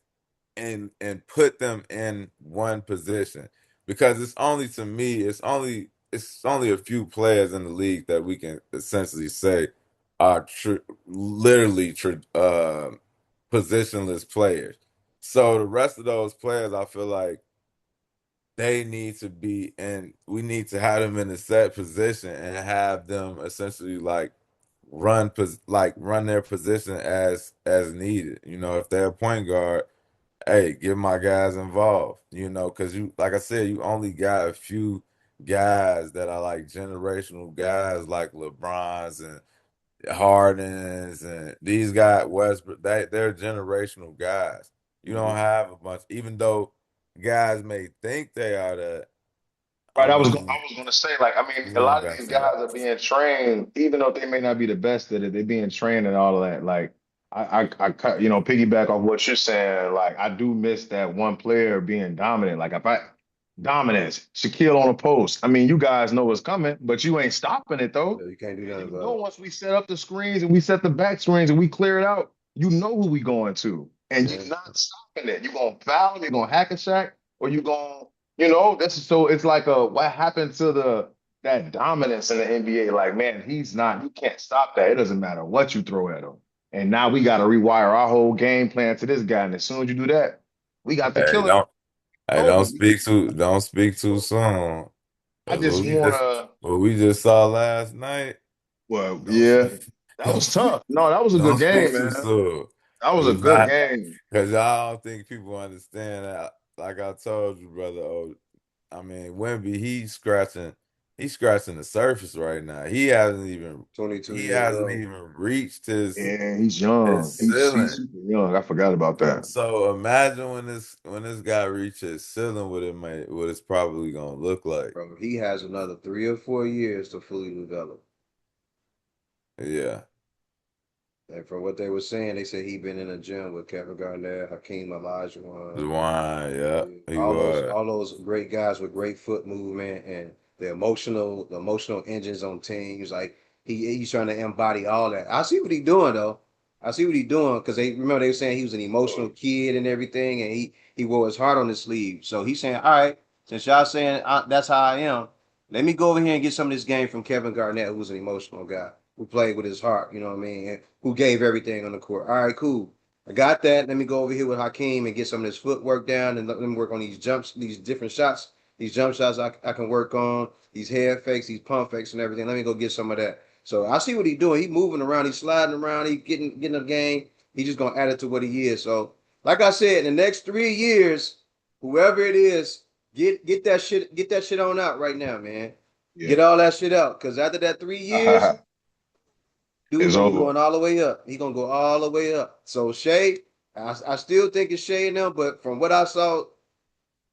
and put them in one position, because it's only, to me, it's only a few players in the league that we can essentially say are literally positionless players. So the rest of those players, I feel like they need to be in. We need to have them in a set position and have them essentially like run their position as needed. You know, if they're a point guard, hey, get my guys involved, you know, because like I said, you only got a few guys that are like generational guys, like LeBrons and Hardens, and these guys, Westbrook. They're generational guys. You don't Mhm. have a bunch, even though guys may think they are that. I Right, mean, I was gonna say, like, I mean, you a don't lot of got these that. guys are being trained, even though they may not be the best at it, they're being trained and all of that. Like, piggyback off what you're saying. Like, I do miss that one player being dominant. Like, if I dominance, Shaquille on the post. I mean, you guys know what's coming, but you ain't stopping it though. Yeah, you can't do And nothing you about know, it. once we set up the screens and we set the back screens and we clear it out, you know who we going to, and Yeah, you're not stopping it. You're gonna foul, you're gonna hack a Shaq, or you gonna this is so it's like what happened to the that dominance in the NBA? Like, man, you can't stop that. It doesn't matter what you throw at him. And now we got to rewire our whole game plan to this guy. And as soon as you do that, we got the Hey, killer don't over. speak too soon. I 'Cause just wanna what we just saw last night. well, Don't yeah, speak. that Don't was speak. tough. No, that was a good Don't game, speak too man. soon. That was a Cause good I, game. cause I don't think people understand that. Like I told you, brother. Oh, I mean, Wemby, he's scratching the surface right now. 22 He years hasn't old. even reached Yeah, he's his young. He's ceiling. super young. I forgot about that. So imagine when this guy reaches ceiling, what it's probably gonna look like. Bro, he has another 3 or 4 years to fully develop. Yeah, And from what they were saying, they said he been in a gym with Kevin Garnett, Hakeem Olajuwon, Dwayne, yeah, yeah, he was. all those great guys with great foot movement and the emotional engines on teams. Like he's trying to embody all that. I see what he's doing though. I see what he's doing because they remember they were saying he was an emotional kid and everything, and he wore his heart on his sleeve. So he's saying, all right, since y'all saying that's how I am, let me go over here and get some of this game from Kevin Garnett, who's an emotional guy who played with his heart. You know what I mean? And who gave everything on the court. All right, cool. I got that. Let me go over here with Hakeem and get some of this footwork down and let him work on these jumps, these different shots, these jump shots I can work on, these head fakes, these pump fakes and everything. Let me go get some of that. So I see what he's doing. He's moving around, he's sliding around, he's getting the game. He's just gonna add it to what he is. So, like I said, in the next 3 years, whoever it is, get that shit on out right now, man. Yeah, Get all that shit out. Cause after that 3 years, dude it's gonna be over. going all the way up. He gonna go all the way up. So Shay, I still think it's Shay and them, but from what I saw,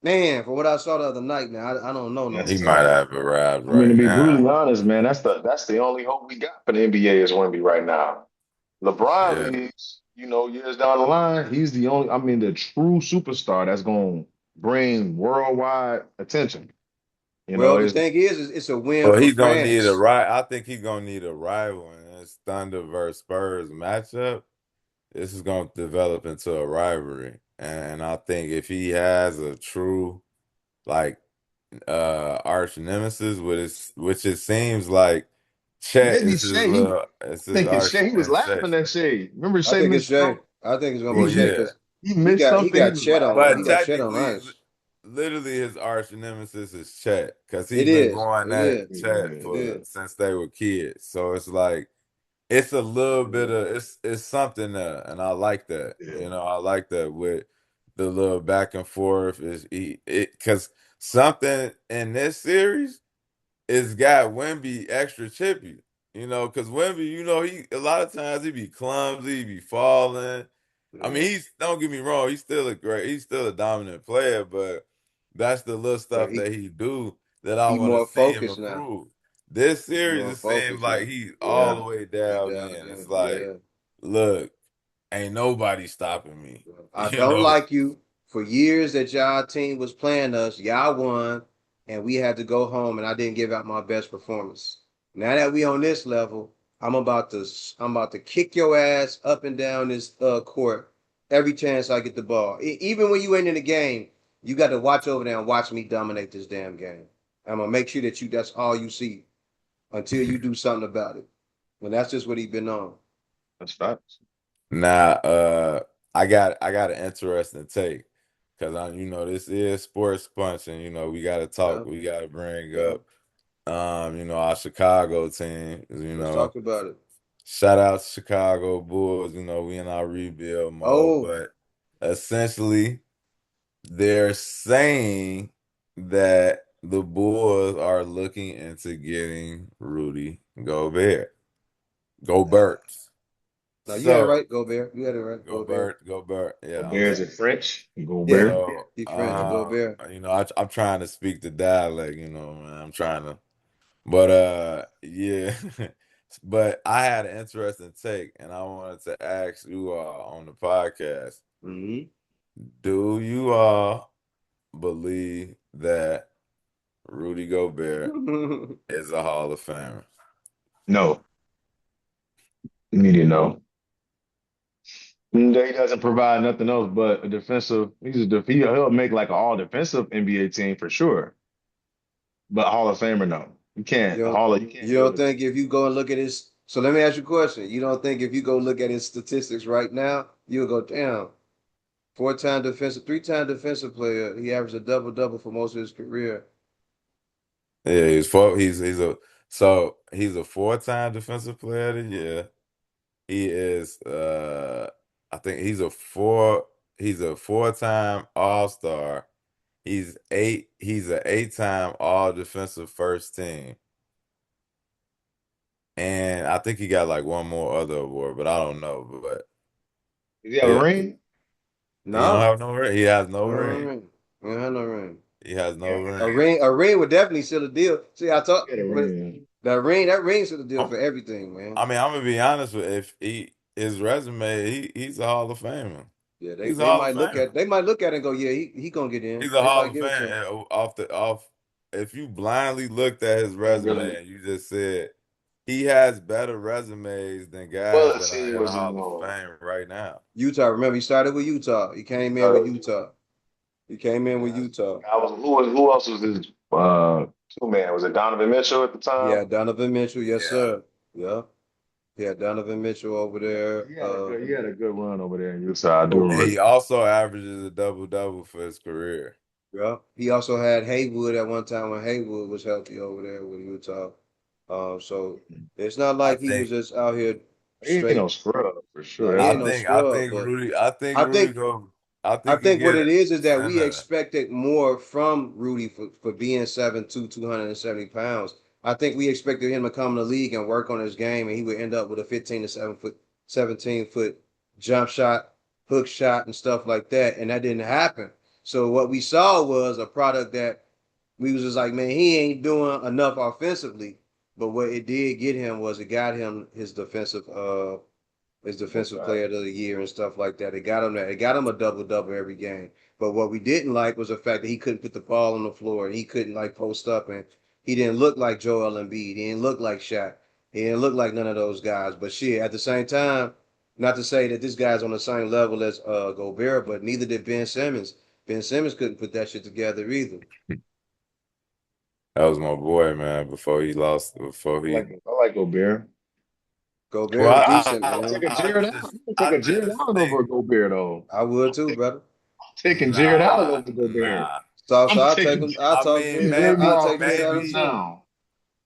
man, from what I saw the other night, man, I don't know no That's He more. might tough. have arrived I mean, to right be now. brutally honest, man, that's the only hope we got for the NBA is Wemby right now. LeBron Yeah. leaves, years down the line, he's the only, I mean, the true superstar that's going to bring worldwide attention. Well, the Is thing is it's a win Well, for he's gonna need a France. right. I think he's gonna need a rival in this Thunder versus Spurs matchup. This is gonna develop into a rivalry, and I think if he has a true like arch nemesis, which it seems like Chet maybe is his Shea. it's his Thinking arch Shea, he was laughing nemesis. at Shea. Remember I Shea think it's missed throw? Shay. I think it's gonna He be Well, Shay missed, yeah, because he missed he something. He got was Chet laughing on but he at him. got Chet on technically, ice. literally his arch nemesis is Chet because It he's been is. going It at is. Chet It for is. since they were kids. So it's like it's a little bit Yeah, of it's something there, and I like that. yeah. You know, I like that with the little back and forth is it because something in this series is got Wemby extra chippy. You know, because Wemby, you know, he a lot of times he be clumsy, he be falling. I mean, Yeah. he's don't get me wrong, he's still a dominant player, but that's the little But stuff that he do that I he want to more see him focused now. improve. This He's series, more it seems focused like now. he's all Yeah. the way He down down in. there. It's like, Yeah. look, ain't nobody stopping me. I You don't know? like you. For years that y'all team was playing us, y'all won, and we had to go home, and I didn't give out my best performance. Now that we on this level, I'm about to kick your ass up and down this court every chance I get the ball. Even when you ain't in the game, you got to watch over there and watch me dominate this damn game. I'm gonna make sure that that's all you see until you do something about it. And that's just what he been on. That's facts. Now, I got an interesting take because I, you know, this is sports punch, and you know, we got to Yeah, talk, we got to bring yeah. up, you know, our Chicago team. You Let's know, talk about it. shout out to Chicago Bulls. You know, we in our rebuild mode, Oh, but essentially, they're saying that the Bulls are looking into getting Rudy Gobert. Gobert. no, you had it So right, Gobert. You had it right, Gobert. Gobert. Go Yeah, I'm Bears sorry. in French. Go Yeah, Bear. So, he French, Gobert. you know, I'm trying to speak the dialect, you know, man. I'm trying to, but yeah. But I had an interesting take, and I wanted to ask you on the podcast, Hmm. do you all believe that Rudy Gobert is a Hall of Famer? No, immediate no. He doesn't provide nothing else but a defensive. He'll make like an all defensive NBA team for sure, but Hall of Famer no. You you can't don't You can't you build don't a think if you go and look at his so let me ask you a question. You don't think if you go look at his statistics right now, you'll go, damn, four-time defensive, three-time defensive player. He averaged a double-double for most of his career. Yeah, he's a four-time defensive player of the year. He is I think he's a four-time All-Star. He's an eight-time all defensive first team. And I think he got like one more other award, but I don't know. But Does he have a it, ring? he don't No, have no ring. He has no no ring. ring. We don't have no ring. He has no Yeah, ring. A ring would definitely seal the deal. See, I talk get a with ring. that ring seal the deal I'm, for everything, man. I mean, I'm gonna be honest with you, if his resume, he's a Hall of Famer. Yeah, He's a they Hall of might look Famer. at they might look at it and go, yeah, he gonna get in. He's a They Hall might of give it to him. Fame off. If you blindly looked at his Can't really. resume and you just said he has better resumes than guys Well, that see, are it in the was Hall of Fame right now. Utah. Remember, he started with Utah. He came in with Utah. He came in with Utah. who else was his two man? Was it Donovan Mitchell at the He time? had Donovan Mitchell, yes, Yeah, sir. Yeah. He had Donovan Mitchell over there. He had a good run over there in Utah. I do and remember. he also averages a double double for his career. Yeah. He also had Haywood at one time when Haywood was healthy over there with Utah. So it's not I like he was think, just out here He ain't straight. no scrub for No, sure. he That's ain't no scrub, but I I think think I I think he think what get it is that we center. expected more from Rudy for being 7'2", 270 pounds. I think we expected him to come in the league and work on his game, and he would end up with a 15 to 7 foot, 17 foot jump shot, hook shot, and stuff like that. And that didn't happen. So what we saw was a product that we was just like, man, he ain't doing enough offensively. But what it did get him was it got him his that's defensive right. player of the year and stuff like that. It got him that. It got him a double double every game. But what we didn't like was the fact that he couldn't put the ball on the floor and he couldn't like post up and he didn't look like Joel Embiid. He didn't look like Shaq. He didn't look like none of those guys. But shit, at the same time, not to say that this guy's on the same level as Gobert, but neither did Ben Simmons. Ben Simmons couldn't put that shit together either. That was my boy, man. Before he lost, before he. I like Gobert. Gobert is Well, decent, man. I'm gonna take I a Jared just Allen think over Gobert though. I would too, brother. Taking Jared Allen nah, over Gobert. nah. So I'm I'll take taking. him. I'll I talk mean, He's to. way I'll more maybe, take Jason offensive than Adams maybe too. Sound.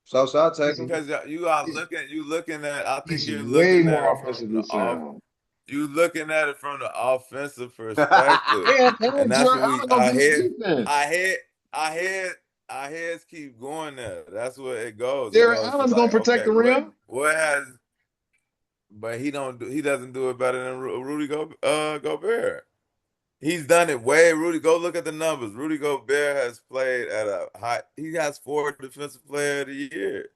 So I'll take He's him. because you looking at. I think he's you're way looking at more it from offensive the than off. Sound. You looking at it from the offensive perspective, and And that's Jared what we. Allen gonna get his defense. I head, I head, our heads keep going there. That's what it goes. It Jared goes to Allen's gonna like, protect okay, the rim. what has, but he doesn't do it better than Rudy Gobert. He's done it way. Rudy, go look at the numbers. Rudy Gobert has played at a high. He has 4 Defensive Player of the Year.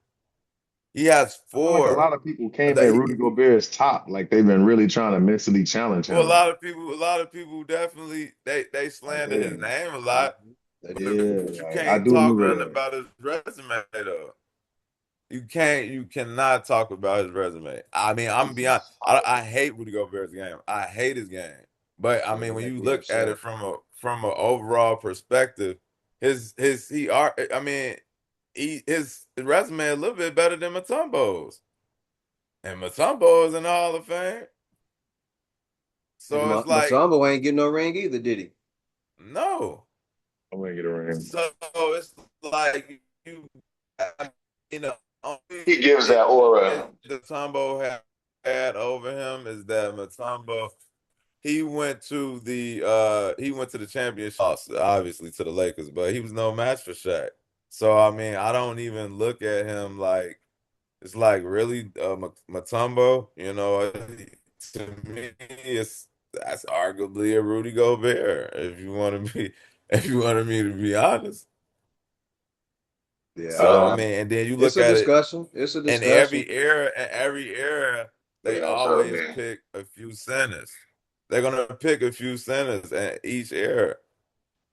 He has I feel like a four. lot of people came at The- Rudy Gobert's top, like they've been really trying to mentally challenge Well, him. a lot of people definitely they Like, slander his damn, name a lot, Mhm. They but did. yeah, you like I can't do talk remember nothing that. about his resume though. You cannot talk about his resume. I mean, I'm He's beyond. solid. I hate Rudy Gobert's game. I hate his game. But I Yeah, mean, they when make you me look at upset. it from a overall perspective, his he are. I mean, his resume a little bit better than Mutombo's, and Mutombo is in the Hall of Fame. And So it's like Mutombo ain't getting no ring either, did he? no. I'm gonna get a ring. So it's like you know, He gives it, that aura. the Mutombo had over him is that Mutombo he went to the championship, lost, obviously to the Lakers, but he was no match for Shaq. So I mean, I don't even look at him like it's like really Mutombo, to me it's that's arguably a Rudy Gobert if you want to be if you wanted me to be honest. Yeah, So I Uh, mean, and then you it's look a at it discussion. It's a discussion. in every era, look they at that turtle always man. pick a few centers. They're gonna pick a few centers at each era.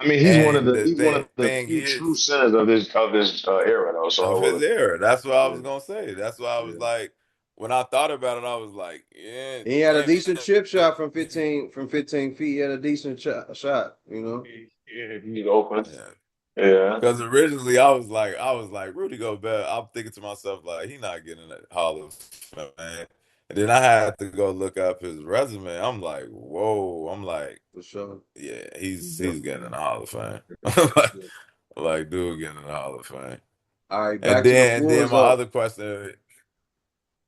I mean, And the he's one of the thing few true is, centers of his era though. So I of his will. era. That's what I Yeah, was gonna say. That's why I was Yeah. like, when I thought about it, I was like, yeah, He had a damn. decent chip shot from 15 feet. He had a decent shot, you know. yeah, he's open. Yeah. Yeah. Because originally I was like Rudy Gobert. I'm thinking to myself like he not getting that Hall of Fame, man. And then I had to go look up his resume. I'm like, whoa. I'm like, For sure. yeah, He's he's different. getting in the Hall of Fame. He's like, good. like, dude getting in the Hall of Fame. All right, back to the And then Bulls. my other question,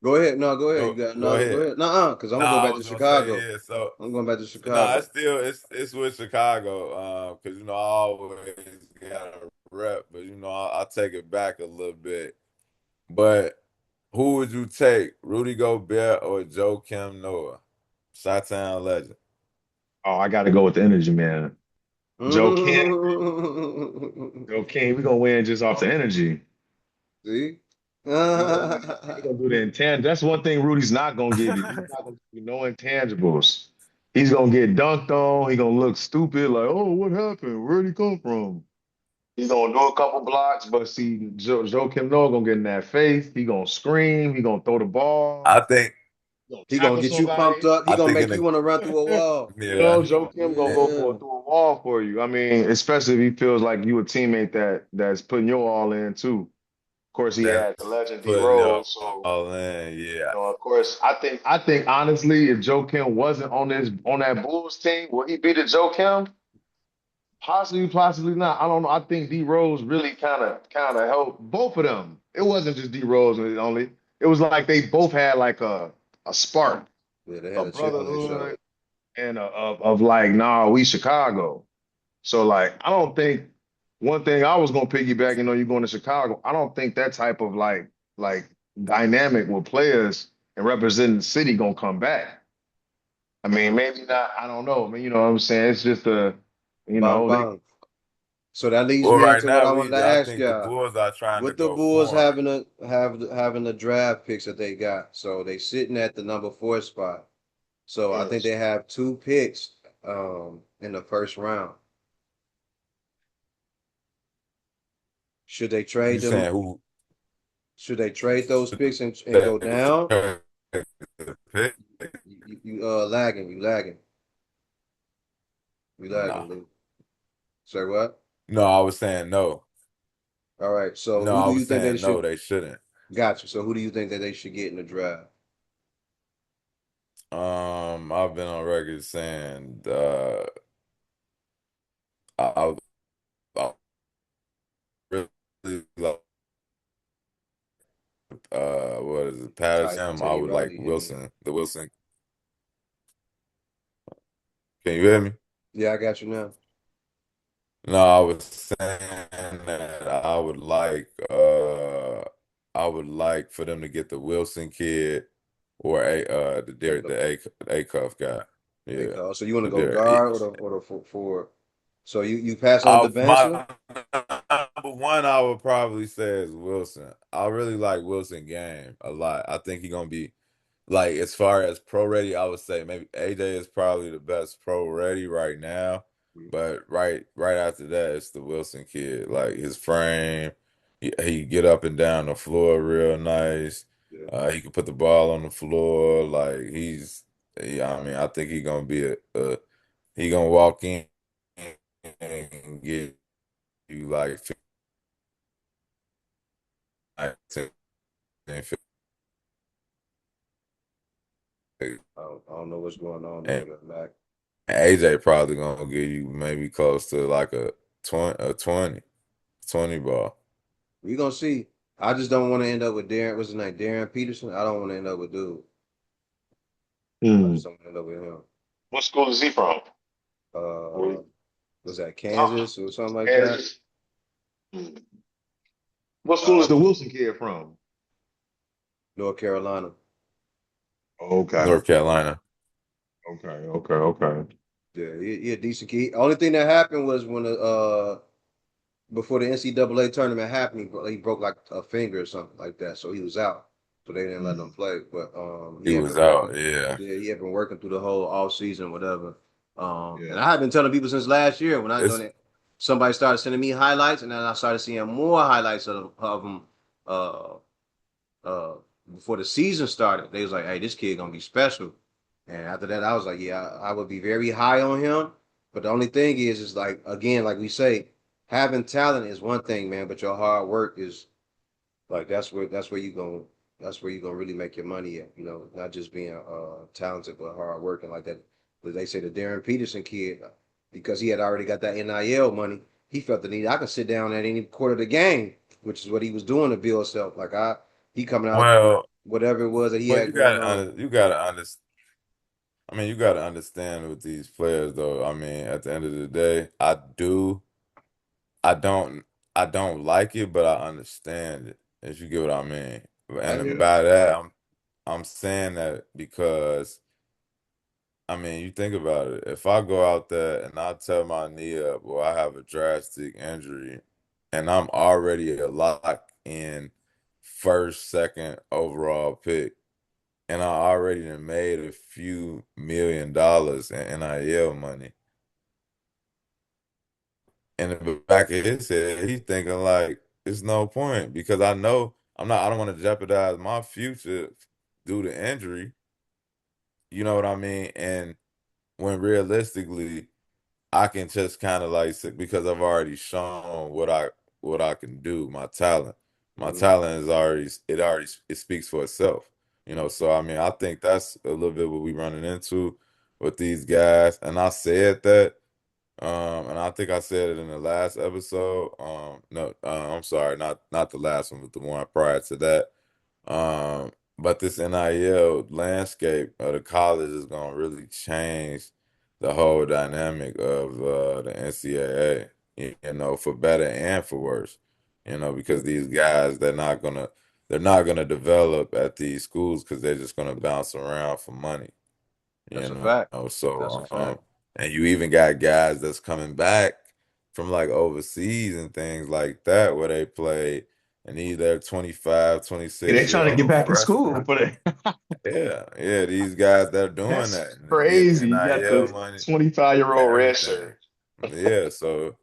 Go ahead. No, go ahead. You got go another. Go ahead. ahead. Nuh-uh, because I'm No, gonna go I back to was gonna say Chicago. yeah. So I'm going back to no, Chicago. it's with Chicago. Because I always got a rep, but I take it back a little bit. But who would you take, Rudy Gobert or Joe Kim Noah? Chi-Town legend. Oh, I got to go with the energy, man. Joe King, Joe King, we gonna win just off the energy. See? He gonna do the intangible. That's one thing Rudy's not gonna give you. He's not gonna give you no intangibles. He's gonna get dunked on. He gonna look stupid, like, oh, what happened? Where'd he come from? He's gonna do a couple blocks, but see, Joe Kim Noah gonna get in that face. He gonna scream. He gonna throw the ball. I think He gonna He gonna tackle get you pumped somebody. up. He I gonna think in make you the want to run through a wall. yeah. Joe Kim gonna go Yeah, for through a wall for you. I mean, especially if he feels like you a teammate that's putting your all in too. Of course, he had the That's legend D putting Rose, it so all in. Yeah. of course, I think honestly, if Joe Kim wasn't on that Bulls team, would he be the Joe Kim? Possibly, possibly not. I don't know. I think D Rose really kind of helped both of them. It wasn't just D Rose only. It was like they both had like a spark, yeah. They a had a chip on their shoulder. brotherhood, and of like, nah, we Chicago. So like, I don't think one thing I was gonna piggyback. You going to Chicago. I don't think that type of like dynamic with players and representing the city gonna come back. I mean, maybe not. I don't know. I mean, you know what I'm saying? It's just Bang they bang. So that leads Well, me right into what now I wanted to I ask think the y'all. Bulls are trying to With the go Bulls foreign. having the draft picks that they got, so they sitting at the number 4 spot. So I think yes. they have 2 picks in the first round. Should they You trade them? saying who Should they trade those should picks and they go down? pick? You lagging, you No. lagging, Lou. Say what? No, I was saying no. All right. So No, who I do you was think they saying no, should? they shouldn't. Got you. So who do you think that they should get in the draft? I've been on record saying I like what is it, Ty Patterson? I Teddy would like Riley, yeah. Wilson. The Wilson. Can you hear me? Yeah, I got you now. No, I was saying that I would like for them to get the Wilson kid or the A cuff guy. Hey, Yeah. so you want to The go Derek. guard or the forward? So you pass on My Devansa? number one I would probably say is Wilson. I really like Wilson game a lot. I think he's gonna be like as far as pro ready, I would say maybe AJ is probably the best pro ready right now. But right after that, it's the Wilson kid. Like his frame, he get up and down the floor real nice. Yeah. He can put the ball on the floor. Like yeah, I mean, I think he gonna walk in and get you like 10, 15, I don't know what's going on and over there, Mac. AJ probably gonna give you maybe close to like a 20 ball. We gonna see. I just don't want to end up with Darren. What's his name? Darren Peterson. I don't want to end up with dude. I Hmm. just don't want to end up with him. What school is he from? Where Uh, was that Oh, Kansas or something like that? Kansas. Hmm. What school is Uh, the Wilson kid from? North Carolina. Okay. North Carolina. Okay. Yeah, he a decent kid. Only thing that happened was when before the NCAA tournament happened, he broke like a finger or something like that, so he was out. So they didn't let him Hmm. play. But He he had was been working. out, yeah. Yeah, he had been working through the whole off season, whatever. And Yeah. I have been telling people since last year when I done It's it. Somebody started sending me highlights, and then I started seeing more highlights of him. Uh, uh Before the season started. They was like, "Hey, this kid gonna be special." And after that, I was like, "Yeah, I would be very high on him." But the only thing is like again, like we say, having talent is one thing, man, but your hard work is like that's where you gonna really make your money at. You know, not just being talented but hard working like that. But they say the Darren Peterson kid, because he had already got that NIL money, he felt the need. I can sit down at any quarter of the game, which is what he was doing to build himself. He coming out well, whatever it was that he well, had going on. you gotta understand. I mean, you gotta understand with these players, though. I mean, at the end of the day, I don't, I don't like it, but I understand it. If you get what I mean. I And hear. Yeah. by that, I'm saying that because. I mean, you think about it. If I go out there and I tear my knee up or I have a drastic injury and I'm already a lock in first, second overall pick, and I already done made a few $1 million in NIL money. In the back of his head, he's thinking like, it's no point because I don't want to jeopardize my future due to injury. You know what I mean? And when realistically, I can just kind of like because I've already shown what I can do, my talent. My Mhm. talent is already it speaks for itself. You know, so I mean, I think that's a little bit what we running into with these guys. And I said that, and I think I said it in the last episode. No, I'm sorry, not the last one, but the one prior to that. But this NIL landscape of the college is gonna really change the whole dynamic of the NCAA, you know, for better and for worse. You know, because these guys they're not gonna develop at these schools because they're just gonna bounce around for money. That's You a fact. know, That's a so fact. and you even got guys that's coming back from like overseas and things like that where they play and they're 25, Yeah, 26 they year trying to get old back in school freshmen. for that. Yeah, these guys that are doing That's that and getting crazy. You got NIL the money 25-year-old and red everything. shirt. Yeah, so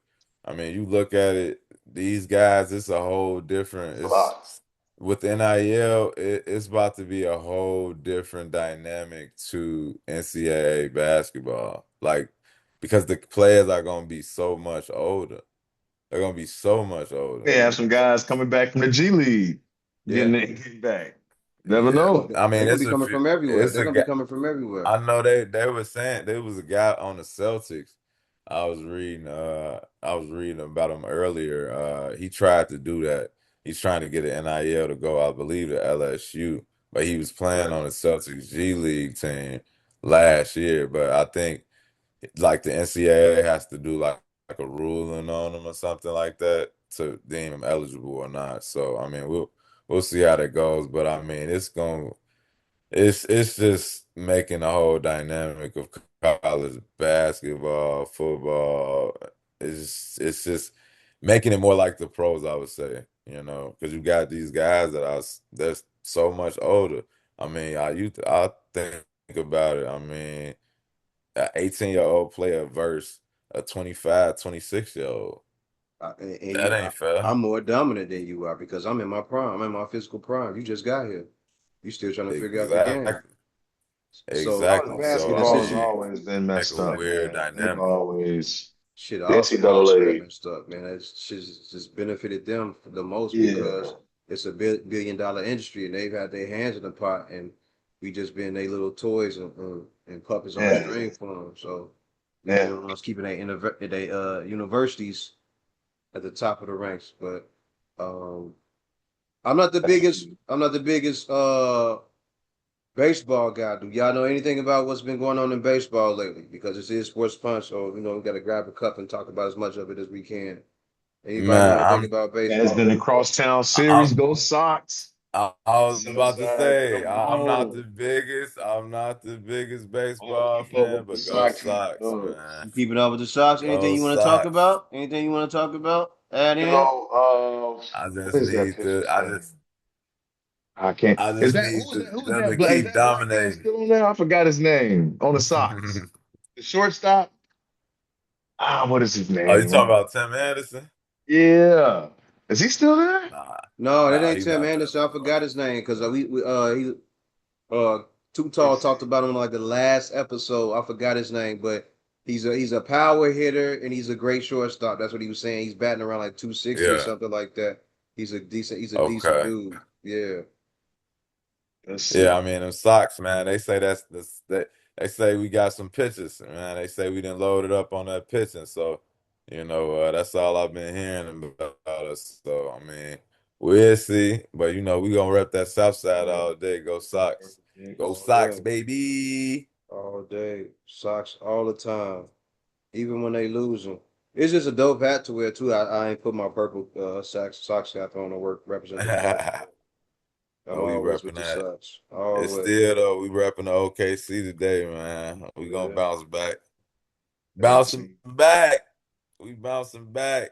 I mean, you look at it, these guys, it's a whole different, It's a it's lot. with NIL, it's about to be a whole different dynamic to NCAA basketball. Like, because the players are going to be so much older. They're going to be so much older. They have some guys coming back from the G League, Yeah. getting back. Never Yeah. know. I They're mean, gonna be coming from everywhere. it's They're a gonna be guy. coming from everywhere. I know they were saying there was a guy on the Celtics. I was reading about him earlier. He tried to do that. He's trying to get an NIL to go, I believe, to LSU, but he was playing Right. on the Celtics G League team last year. But I think like the NCAA has to do like a ruling on him or something like that to deem him eligible or not. So I mean, we'll see how that goes. But I mean, it's just making the whole dynamic of college basketball, football. It's just making it more like the pros, I would say, because you got these guys that's so much older. I mean, I think about it. I mean, an 18-year-old player versus a 25, 26-year-old. And That ain't fair. I'm more dominant than you are because I'm in my prime. I'm in my physical prime. You just got here. You still trying to figure out the game. Exactly. So College Exactly. So in a basketball has situ, I always been make messed a up, weird man. They've dynamic. always shit, the all sports been NCAA. messed up, man. It's just benefited them the most Yeah, because it's a billion-dollar industry and they've had their hands in the pot and we just been their little toys and puppets on a yeah, string for them. So we been yeah. the ones keeping they universities at the top of the ranks. But um, That's true. I'm not the biggest baseball guy. Do y'all know anything about what's been going on in baseball lately? Because this is sports punch, so we got to grab a cup and talk about as much of it as we can. Anybody know Man, anything about Yeah, it's been baseball? a crosstown series. I'm Go Sox. I was about to Southside, say come I'm not the on. biggest Oh, baseball keep up fan, with the but go Sox Sox, dogs. man. You keeping up with the Sox? Anything Go you want to talk Sox. about? Anything you want to talk about? Add You in? know, I what just is that need to pitcher's I name? just I can't. I Is just that need who's them to that? Is keep that black man dominating. still on there? I forgot his name on the Sox. The shortstop. Ah, what is his Oh, you talking name? about Tim Anderson? Yeah, is he still there? Nah, No, that nah, ain't he's Tim not there Anderson. no I more. forgot his name because we he Too Let me Tall talked see. about him like the last episode. I forgot his name, but he's a power hitter and he's a great shortstop. That's what he was saying. He's batting around like 260 or Yeah. something like that. He's a decent Okay. dude. Yeah. Let's Yeah, see. I mean them socks, man. They say they say we got some pitches, man. They say we didn't load it up on that pitching, so that's all I've been hearing about us. So I mean, we'll see, but we gonna rep that South Side Yeah, all day. Go Sox, go All Sox, day. baby. All day. Socks all the time. Even when they losing. It's just a dope hat to wear too. I ain't put my purple socks hat on to work represent the Sox. I'm We always with repping the that. Sox. It's Always. still though. We repping the OKC today, man. We gonna Yeah. bounce back, let me bouncing see. back. We bouncing back.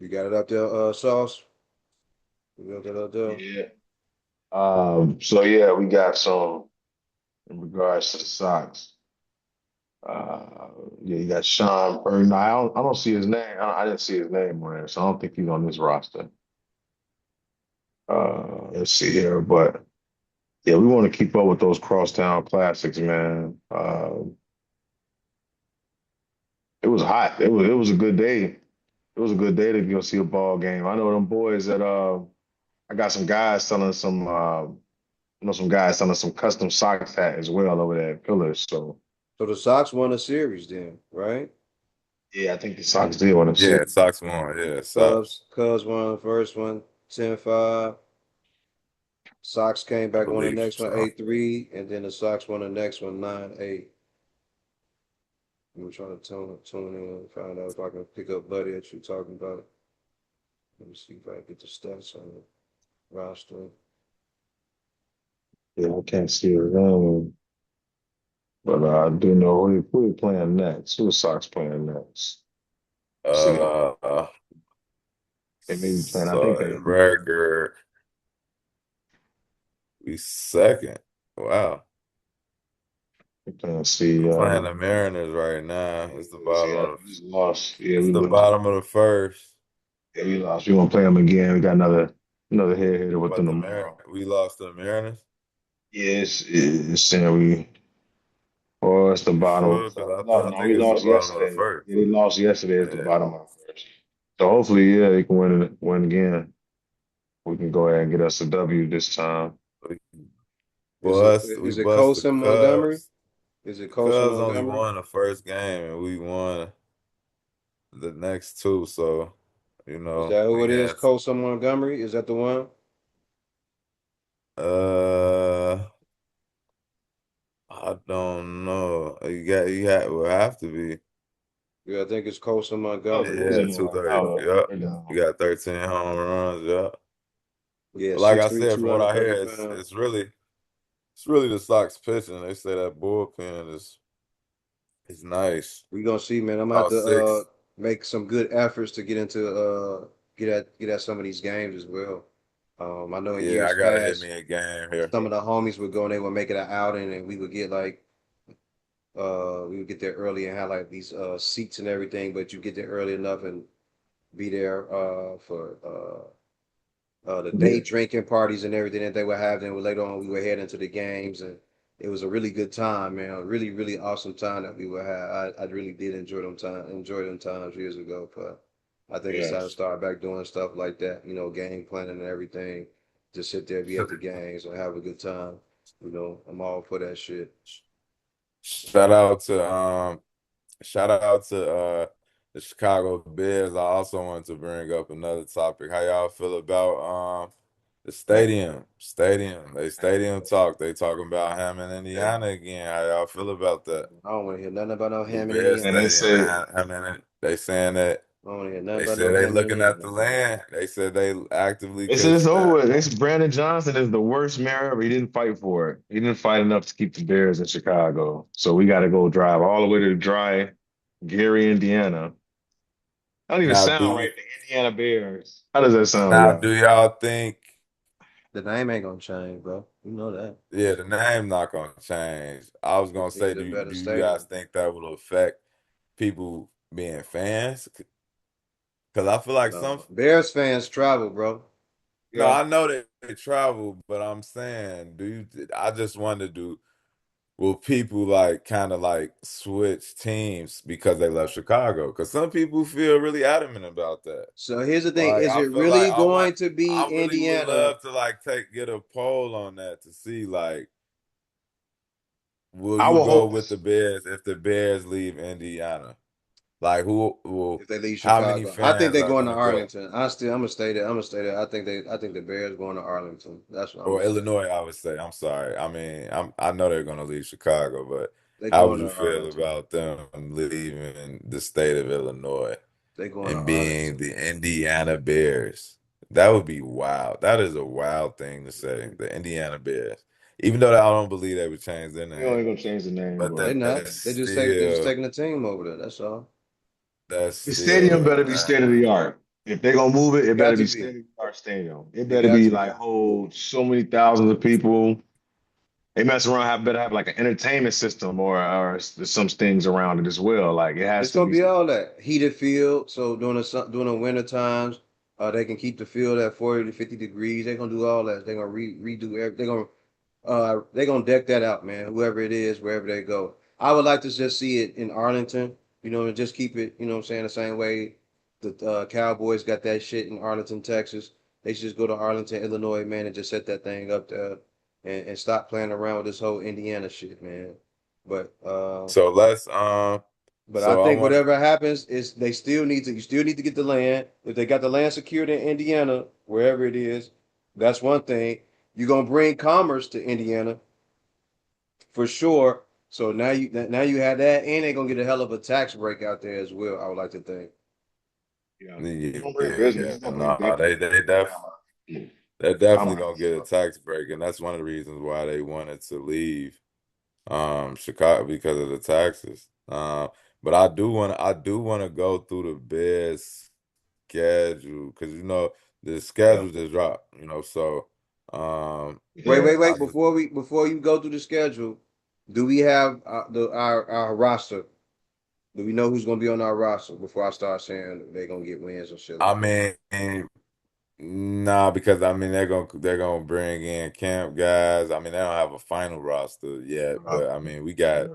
You got it up there, Sauce? You got that up there? Yeah. So yeah, we got some in regards to the Sox. Uh, yeah, you got Sean Murray. No, I don't see his name. I didn't see his name on there, so I don't think he's on this roster. Let's see here, but yeah, we want to keep up with those crosstown classics, man. It was hot. It was a good day. It was a good day to go see a ball game. I know them boys that I got some guys selling some some guys selling some custom socks hat as well over there at Pillars. So So the Sox won a series then, right? yeah, I think the Sox did want to see. Yeah, Sox won. Yeah, Sox. Cubs won the first one, 10-5. Sox came I back, won the believe next one, so. 8-3, and then the Sox won the next one, 9-8. We were trying to tune in and find out if I can pick up Buddy that you talking about. Let me see if I can get the stats on the roster. Yeah, I can't see it wrong, but I do know who they playing next. Who the Sox playing next? See, Uh, they may be playing. I so think they in record, we second. Wow. they playing. See, We're playing the Mariners right now. It's the bottom yeah, of we lost. Yeah, it's we the lost. bottom of the first. Yeah, we lost. We gonna play them again. We got another head hitter with But them the Mar tomorrow. we lost to the Mariners. Yes, it's saying we. Oh, it's the You bottom. sure? Because We lost. I No, think we it's the lost bottom of the yesterday. first. Yeah, they lost yesterday. It's the Yeah. bottom of the first. So hopefully, yeah, they can win again. We can go ahead and get us a W this time. We Is it we is it bust the Colson Montgomery? Cubs. Is it Colson Cubs only Montgomery? won the first game and we won the next two, so Is that who we it is? had Colson Montgomery? Is that the one? uh I don't know. You will have to be. Yeah, I think it's Colson I'll Montgomery. look Yeah, it up. 230. I'll Yep. look it You up. got 13 home runs, yep. Yeah, But like I 6'3", said, from what I hear, 230 pounds. it's really the Sox pitching. They say that bullpen is nice. We gonna see, man. I'm gonna have About to six. make some good efforts to get into get at some of these games as well. I know in Yeah, years I gotta hit past, me a game here. some of the homies would go and they would make it an outing, and we would get like we would get there early and have like these seats and everything. But you get there early enough and be there for the day Yeah. drinking parties and everything that they were having. Later on, we were heading to the games, and it was a really good time, man. A really, really awesome time that we were have. I really did enjoy them times years ago. But I think it's time to Yes. start back doing stuff like that. Game planning and everything. Just sit there, be at the games, and have a good time. I'm all for that shit. Shout out to shout out to the Chicago Bears. I also wanted to bring up another topic. How y'all feel about the stadium? They stadium talk. They talking about Hammond, Indiana again. How y'all feel about that? I don't want to hear nothing about no The Hammond, Bears And they Indiana. Stadium, say Hammond. They saying that I don't want to hear nothing they about said no they Hammond, looking at the Indiana. land. They said they actively they said because it's over with. It's Brandon Johnson is the worst mayor ever. He didn't fight for it. He didn't fight enough to keep the Bears in Chicago. So we got to go drive all the way to dry Gary, Indiana. I don't even now do sound right. you The Indiana Bears. How does that sound, now y'all? do y'all think? The name ain't gonna change, bro. You know that. Yeah, the name not gonna change. I was gonna Just say, need a better do you guys stadium. think that will affect people being fans? Because I feel like some. No, Bears fans travel, bro. No, Yeah. I know they travel, but I'm saying, I just wonder, will people like kind of like switch teams because they left Chicago? Because some people feel really adamant about that. So here's the thing: Like is I it feel like really going to be I really would Indiana? love to like get a poll on that to see like, will I you will go hope. with the Bears if the Bears leave Indiana? Like who will If they leave how many Chicago, I think fans they're are going to gonna go? Arlington. I'm gonna stay there. I'm gonna stay there. I think the Bears going to Arlington. That's what I'm Or gonna say. Illinois, I would say. I'm sorry. I mean, I know they're gonna leave Chicago, but They how would going you to feel Arlington. about them leaving the state of Illinois They going to and being Arlington. the Indiana Bears? That would be wild. That is a wild thing to say. The Indiana Bears. Even though I don't believe they would change their We name. only gonna change the name, But They but not. that's They just still taking the team over there. That's all. that's the stadium still better be state of the art. If they're gonna move it, it better Got to be be. state of the art stadium. It It better got be to like be. hold so many thousands of people. They mess around, have better have like an entertainment system or some things around it as well. Like it has It's to gonna be. be all that heated field. So during the winter times, they can keep the field at 40 to 50 degrees. They're gonna do all that. They're gonna redo everything. They're gonna deck that out, man. Whoever it is, wherever they go. I would like to just see it in Arlington, and just keep it, what I'm saying, the same way the Cowboys got that shit in Arlington, Texas. They should just go to Arlington, Illinois, man, and just set that thing up there and stop playing around with this whole Indiana shit, man. But so let's I I think want to whatever happens is they still need to you still need to get the land. If they got the land secured in Indiana, wherever it is, that's one thing. You're gonna bring commerce to Indiana for sure. So now you have that, and they're gonna get a hell of a tax break out there as well. I would like to think. Yeah, it's yeah, gonna bring business. yeah, It's gonna bring no, big business. they're I'm definitely hyped. gonna get a tax break, and that's one of the reasons why they wanted to leave Chicago because of the taxes. But I do want to go through the Bears schedule because the Yeah. schedule just dropped, so Yeah. Wait. Before you go through the schedule, do we have our roster? Do we know who's gonna be on our roster before I start saying they're gonna get wins and shit I like that? mean, nah, because I mean they're gonna bring in camp guys. I mean they don't have a final roster yet, Uh, but I mean we got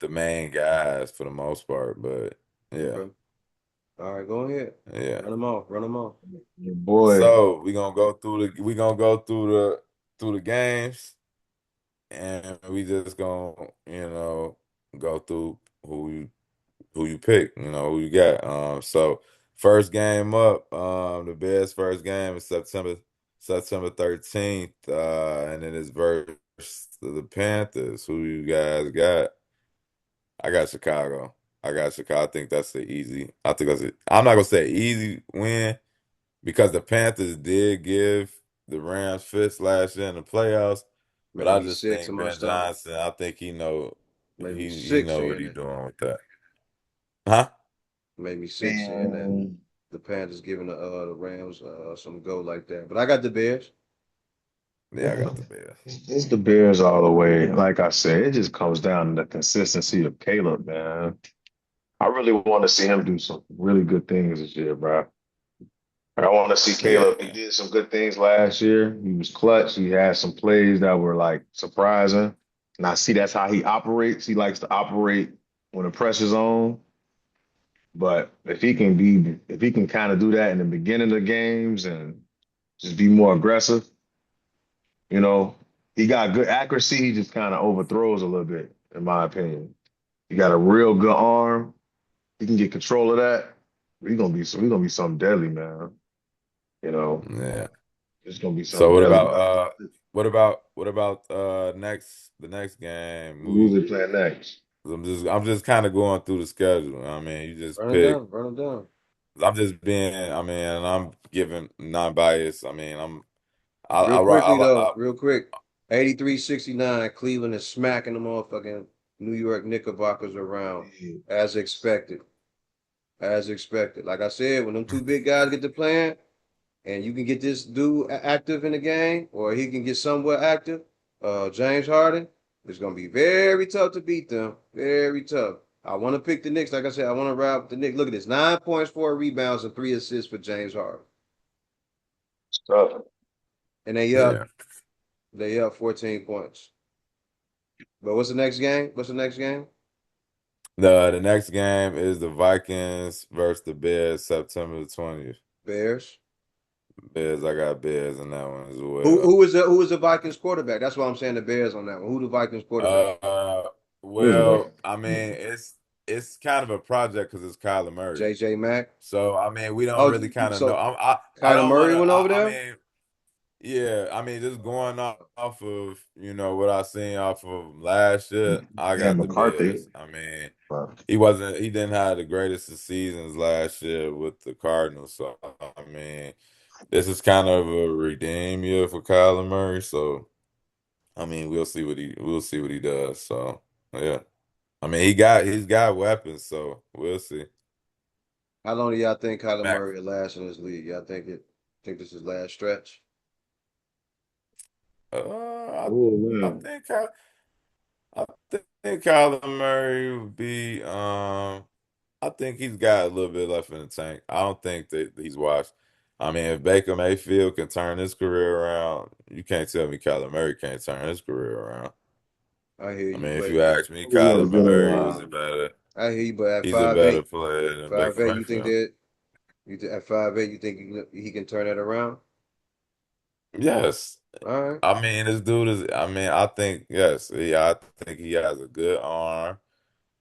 the main guys for the most part. But yeah, Okay. All right, go ahead. yeah. Run them off. Run them off. your boy. So we gonna go through the games. and we just gonna, go through who you pick, who you got. So first game up, the Bears' first game is September 13th, and then it's versus the Panthers. Who you guys got? I got Chicago. I got Chicago. I think that's the easy. I think that's it. I'm not gonna say easy win because the Panthers did give the Rams fits last year in the playoffs, but I Maybe just six think in my Ben stomach. Johnson. I think he know Maybe he six know what in he it. doing with that, huh? Maybe six in that. Man, The Panthers giving the Rams some go like that. But I got the Bears. Yeah, I got the Bears. it's the Bears all the way. Like I said, it just comes down to the consistency of Caleb, man. I really want to see him do some really good things this year, bro. I want to see Caleb. He Yeah, did some good things last year. He was clutch. He had some plays that were like surprising. And I see that's how he operates. He likes to operate when the pressure's on. But if he can kind of do that in the beginning of the games and just be more aggressive, you know, he got good accuracy. He just kind of overthrows a little bit, in my opinion. He got a real good arm. He can get control of that. He's gonna be something deadly, man. You know, yeah. it's gonna be So something what deadly. about But next the next game? who's they playing next? I'm just kind of going through the schedule. I mean, you just Run it pick. down. Run it down. I'm just being. I mean, I'm giving non-biased. I mean, Real quickly though, I real quick. 83-69. Cleveland is smacking the motherfucking New York Knickerbockers around as expected. As expected. Like I said, when them two big guys get to playing, and you can get this dude active in the game, or he can get somewhat active, James Harden, it's gonna be very tough to beat them. Very tough. I want to pick the Knicks. Like I said, I want to ride with the Knicks. Look at this: 9 points, 4 rebounds, and 3 assists for James Harden. Stuff. And they up. yeah. They up 14 points. But what's the next game? What's the next game? The next game is the Vikings versus the Bears, September the 20th. Bears. Bears, I got Bears in that one as Who well. who is the Vikings quarterback? That's why I'm saying the Bears on that one. Who the Vikings quarterback? Uh, Who's it? well, I mean, it's kind of a project because it's Kyler Murray. JJ Mack. So I mean, we don't Oh, really kind of know. so I Kyler don't want Murray to. went over I there. mean, yeah, I mean, just going off of what I seen off of last year, I Yeah, got the McCarthy. Bears. I mean, But he didn't have the greatest of seasons last year with the Cardinals. So I mean, this is kind of a redeem year for Kyler Murray. So I mean, we'll see what he does. So yeah, I mean, he's got weapons. So we'll see. How long do y'all think Kyler Mac, Murray will last in this league? Y'all think this is last stretch? oh I man, think I think Kyler Murray would be. I think he's got a little bit left in the tank. I don't think that he's washed. I mean, if Baker Mayfield can turn his career around, you can't tell me Kyler Murray can't turn his career around. I hear I you, mean, if but you ask me, he had a Kyler good Murray is a better. I hear you. But at He's a five better eight, player than five Baker eight, you think Mayfield. that at 5'8", you think he can turn that around? Yes. All right, I mean, this dude is. I mean, I think yes. Yeah, I think he has a good arm.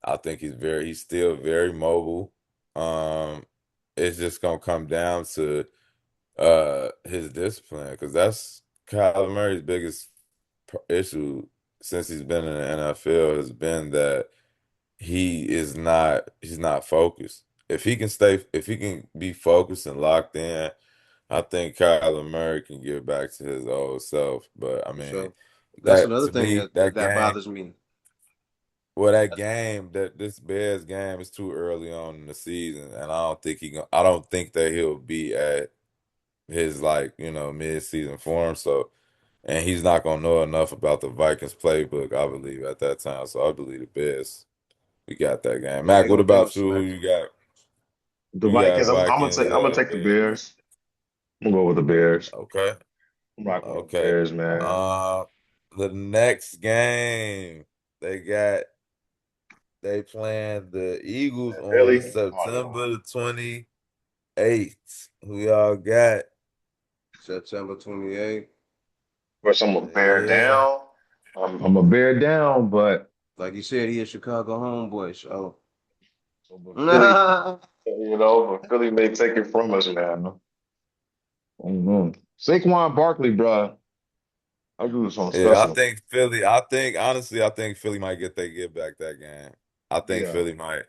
I think he's still very mobile. Um, it's just gonna come down to his discipline because that's Kyler Murray's biggest issue since he's been in the NFL has been that he's not focused. If he can be focused and locked in, I think Kyler Murray can get back to his old self. But I for mean, sure. That's that another to thing me, that bothers me. that this Bears game is too early on in the season, and I don't think that he'll be at his mid season form. So, and he's not gonna know enough about the Vikings playbook, I believe, at that time. So I believe the Bears. We got that game. Yeah, Mac, they what gonna about you? Who smack you them. got? the You got Vikings. Vikings, I'm gonna take the Bears. Bears. I'm gonna go with the Bears. Okay. I'm rocking with the Okay. Bears, man. Uh, the next game they they playing the Eagles on Philly. Oh no. September the 28th. Who y'all got? September 28th. Or someone bear Yeah. down. I'm a bear down, but Like you said, he a Chicago homeboy. So but Philly, nah, but Philly may take it from us now. Saquon Barkley, bro. I do something Yeah, I special. think Philly. I think honestly, I think Philly might get back that game. I think Yeah. Philly might.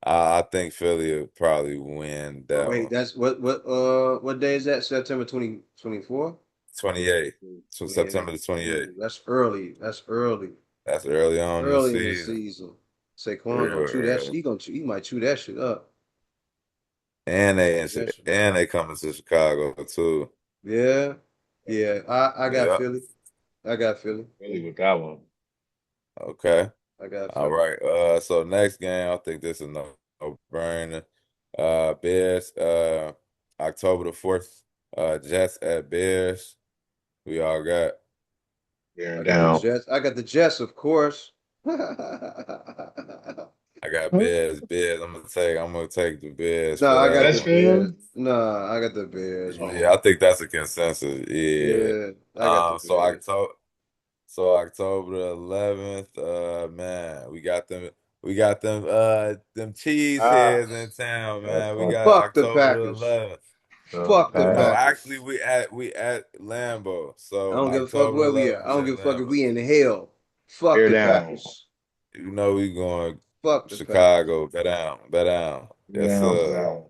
I think Philly will probably win oh, that wait, one. that's what day is that? September 24th? 28. So 28th. September the 28th. That's early. That's early. That's early on in the Early in the season. season. Saquon Real gonna chew that. early. He might chew that shit up. And Might they chew that shit up. and they coming to Chicago too. Yeah, yeah. I got Yeah. Philly. I got Philly. Really with that one. Okay. I got All Philly. right. So next game, I think this is no brainer. Bears, October the 4th, Jets at Bears. We all got. Bear I got the down. Jets. I got the Jets, of course. Nah, I got Huh? Bears. I'm gonna take the Bears for I that got Best the one. Bears. fan? Nah, I got the Bears, Yeah, Oh, I man. think that's a consensus. Yeah. Yeah, I got the So Bears. October the 11th, man, we got them cheese ah, heads in town, that's man. We fun. got Fuck the October the Packers. 11th. Fuck the No, Pack. actually, Packers. we at Lambeau. I So don't give a fuck October the where we at. 11th I is don't at give a fuck if Lambeau. we in hell. Fuck Bear the down. Packers. You know we going Fuck the Packers. Chicago. Bet down. Bear Yes, down for sir. that one.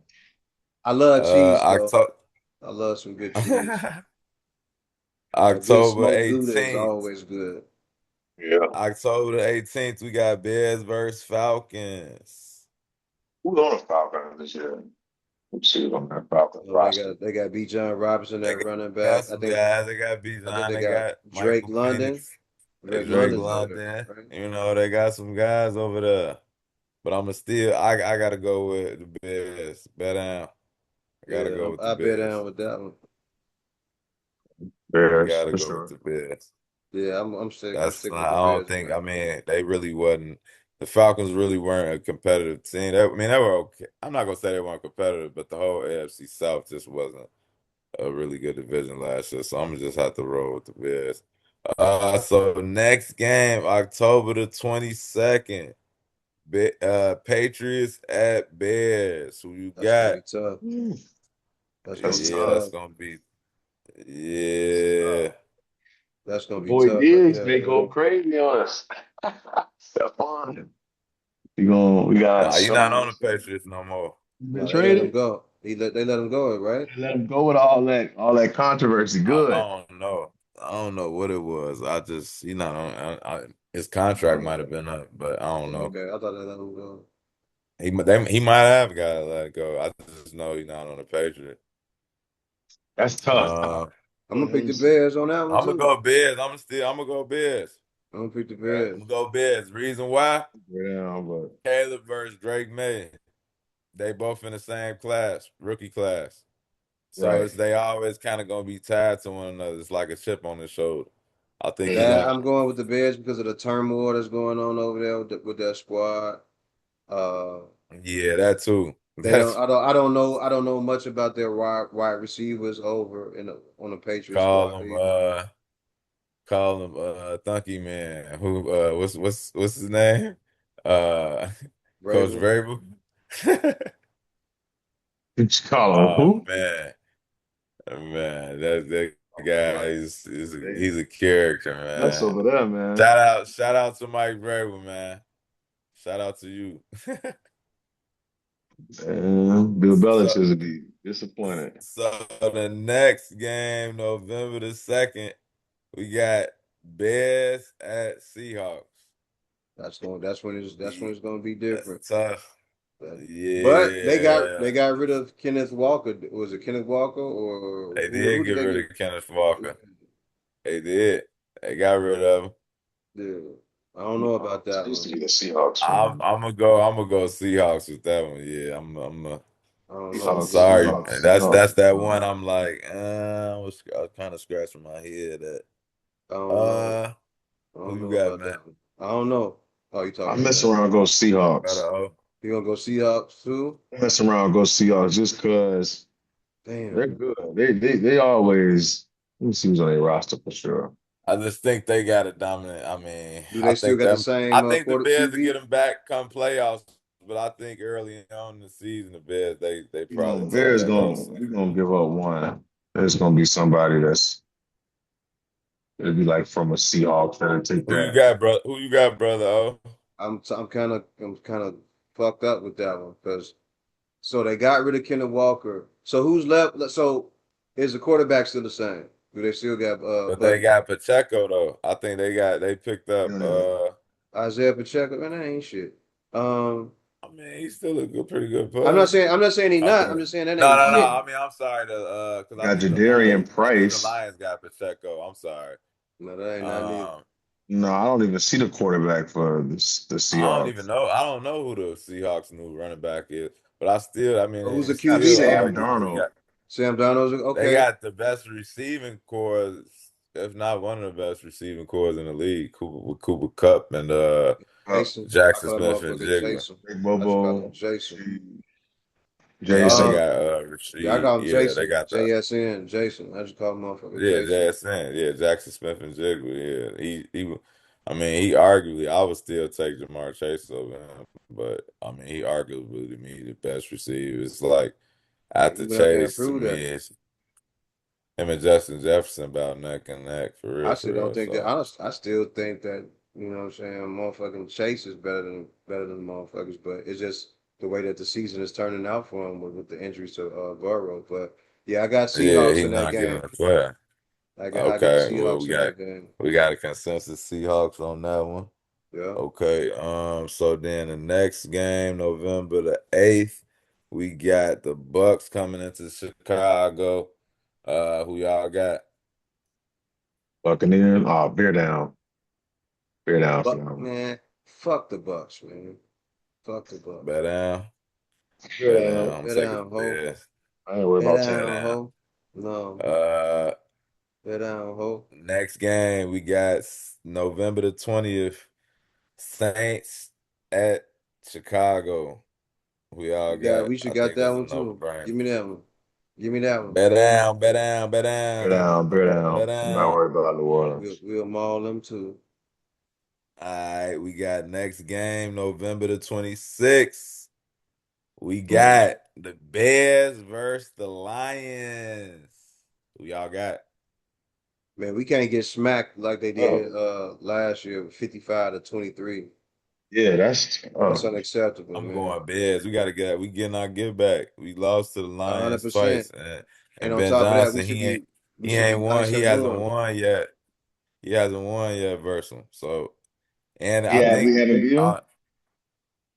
I love cheese though. October I love some good cheese. A good October smoked Gouda is 18th. always good. Yeah. October the 18th, we got Bears versus Falcons. Who's on the Falcons this year? Let's see who's on that Falcons Oh, roster. they got B. John Robinson They at running got back. some guys. They got I think Bijan. they They got got Drake Michael London. Penix. Drake Drake London's over there, London. right? You know, they got some guys over there. But I gotta go with the Bears. Bet down. I gotta Yeah, go with the I bet Bears. down with that one. Bears, Gotta for go with sure. the Bears. Yeah, I'm That's sticking not, with the I don't Bears on think. that I one. mean, they really wasn't. The Falcons really weren't a competitive team. I mean, they were okay. I'm not gonna say they weren't competitive, but the whole AFC South just wasn't a really good division last year. So I'm gonna just have to roll with the Bears. So next game, October the 22nd, Patriots at Bears. Who you That's gonna got? be tough. Hmm. That's gonna That's be Yeah, tough. that's tough. gonna be. That's tough. Yeah. That's The gonna be boy tough right Diggs there, may man. go crazy on us. Stephon. We got Nah, you're not somebody on the else Patriots no more. been No, they let him traded. go. They let him go, right? Let him go with all that controversy. I Good. don't know. I don't know what it was. I just, you know, his contract might Uh, have been up, but I don't know. Okay, I thought they let him go. He might have got to let it go. I just know he's not on the Patriots. that's tough. Uh, I'm gonna pick the See. Bears on that one I'm gonna too. go Bears. I'm gonna go Bears. I'm gonna pick the Okay. I'm Bears. gonna go Bears. Reason why? Yeah, but Caleb versus Drake May. They both in the same class, rookie class. So right. it's they always kind of gonna be tied to one another. It's like a chip on the shoulder. I think he Yeah, gonna. I'm going with the Bears because of the turmoil that's going on over there with that squad. Yeah, that too. They don't. That's I don't know. I don't know much about their wide receivers over on the Patriots call squad him. either. Call him Thunky Man. Who what's his name? Uh Coach Vrabel. Vrabel. Did you call him Oh who? man. Man, that guy Right. he's a character, That's man. over there, man. Shout out to Mike Vrabel, man. Shout out to you. Bill Belichick So would be disappointed. so the next game, November the 2nd, we got Bears at Seahawks. That's when Yeah, it's going to be that's different. tough. But Yeah. they got rid of Kenneth Walker. Was it Kenneth Walker or They did who get did they rid get? of Kenneth Walker. They did. They got rid of him. Yeah, I don't know about I that used one. to be the Seahawks I'm fan. I'm gonna go. I'm gonna go Seahawks with that one. Yeah, I don't know I'm about Seahawks, that. sorry. Seahawks, That's Seahawks. that one. I'm like, I was kind of scratching my head at. I don't know. Uh, I who don't you know got, about man? that one. I don't know. Oh, you I talking about mess that? around, go Got a Seahawks. O. You gonna go Seahawks too? I mess around, go Seahawks just because they're Damn. good. They always, let me see who's on their roster for sure. I just think they got a dominant. I mean, Do they still got the I same think the quarter Bears will get QB? them back come playoffs, but I think early on in the season, the Bears they You know, probably take Bears that gonna loss. we gonna give up one. There's gonna be somebody that's it'll be like from a Seahawks that'll take Who you that. got, bro? Who you got, brother? Oh, I'm kind of fucked up with that one because so they got rid of Kenneth Walker. So who's left? So is the quarterback still the same? Do they still got but they Buddy got Pacheco though. I think they picked up. Yeah. Isaiah Pacheco? Man, that ain't shit. Um, I mean, he's still a good, pretty good I'm not player. saying I'm not saying he I not. think I'm just saying that no, ain't no, no. shit. I mean, I'm sorry to because Got Jadarian I think the Price. Lions got Pacheco. I'm sorry. No, that ain't not neither. Um, No, I don't even see the quarterback for the I don't even Seahawks. know. I don't know who the Seahawks new running back is, but I still, I mean, So who's the it's Got QB still then? Sam arguable. Darnold. Sam Darnold's They okay. got the best receiving core, if not one of the best receiving cores in the league, with Cooper Cup and Jason. I Jackson call that Smith and motherfucker Jigba. Jason. Big I just call him Bobo, Jason. Yeah, they Jason. Uh, got yeah, I Rasheed. call him Yeah, they Jason. got the JSN, Jason. I just call him motherfucker yeah, Jason. JSN. Yeah, Jackson Smith and Jigba. Yeah, I mean, he arguably, I would still take Jamar Chase over him, but I mean, he arguably to me the best receiver. It's like Man, after he went out there and Chase to proved me, that. it's him and Justin Jefferson about neck and neck for I real, still for don't real. think that. So I still think that you know what I'm saying. Motherfucking Chase is better than motherfuckers, but it's just the way that the season is turning out for him with the injuries to Burrow. But yeah, I got yeah, Seahawks he in that not getting game. a play. I got Okay, well Seahawks in that game. we got a consensus Seahawks on that one. Yeah. Okay, so then the next game, November the 8th, we got the Bucks coming into Chicago. Who y'all got? Buccaneers. Oh, bear down for But them. man, fuck the Bucks, man. Fuck the Bucks. Bet down, Bear bet down. down. I'm Bet taking down, the ho. Bears. I ain't worried Bet about Bet Tampa. down, down. ho. No. Uh, Bet down, ho. Next game we got November the 20th, Saints at Chicago. We all got. We should I got think that that's a one too. Give no-brainer. me that one. Give me that one. Bet down, bet down, bet down, Bear bet down. I'm not down. worried about New We'll Orleans. we'll maul them too. All right, we got next game, November the 26th. We got the Bears versus the Lions. Who y'all got? Man, we can't get smacked like they Oh, did last year, 55-23. yeah, that's That's unacceptable, I'm man. going Bears. We getting our get back. We lost to the A hundred Lions percent. twice, And and on Ben top of that, Johnson we he should be ain't won. nice He and hasn't doing. won yet. He hasn't won yet versus him. So and I yeah. We think haven't beat them.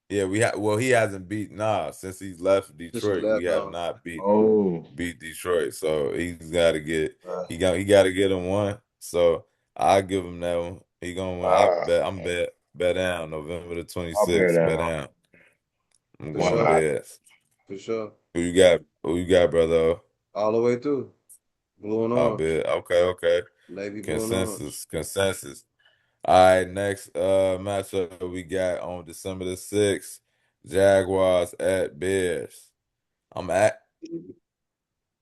yeah he hasn't beat since he's left Since he Detroit. We left have out. not Oh, beat Detroit. So he's got to get uh, he got to get him one. So I give him that one. He gonna win. uh, I'm bet down November the I'll bear 26th. Bet down. down. I'm For Why going sure. not? Bears. For sure. Who you got? Who you got, brother? All the way through. Blue and Oh, orange. bet. Okay, okay. Navy blue and orange. Consensus. All right, next matchup we got on December the 6th. Jaguars at Bears. I'm at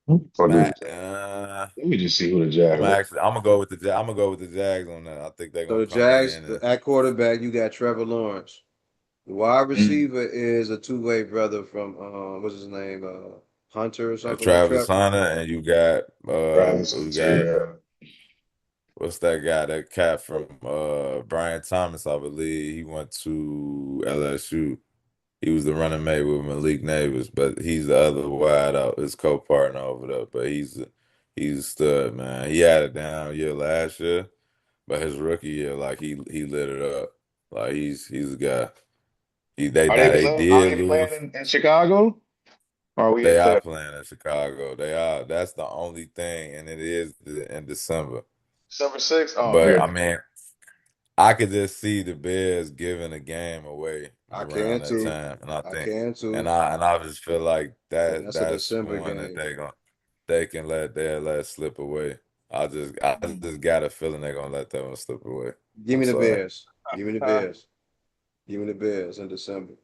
I'm Fuck with the at Jags. Let me just see who the Jags are. I'm gonna go with the Jags on that. I think they're So gonna the come Jags, in and at quarterback, you got Trevor Lawrence. The wide Mm. receiver is a two-way brother from what's his name? Hunter or something like Travis Trevor. Hunter and Travis we got Hunter, what's that guy? That cat from Brian Thomas, I believe. He went to LSU. He was the running mate with Malik Neighbors, but he's the other wide out, his co-partner over there. But he's a stud, man. He had it down year last year, but his rookie year, like he lit it up. Like he's a guy. are they They playing? Are did they playing lose. in Chicago? Or are we in They are Philly? playing in Chicago. They are. That's the only thing, and it is in December. December 6th? Oh, But bear I down. mean, I could just see the Bears giving a game away I around can that too. time, I can too. and I just feel like And that's a that's December one that game. they can let slip away. I just got a feeling they're gonna let that one slip away. Give I'm me the sorry. Bears. Give me the Bears. Give me the Bears in December.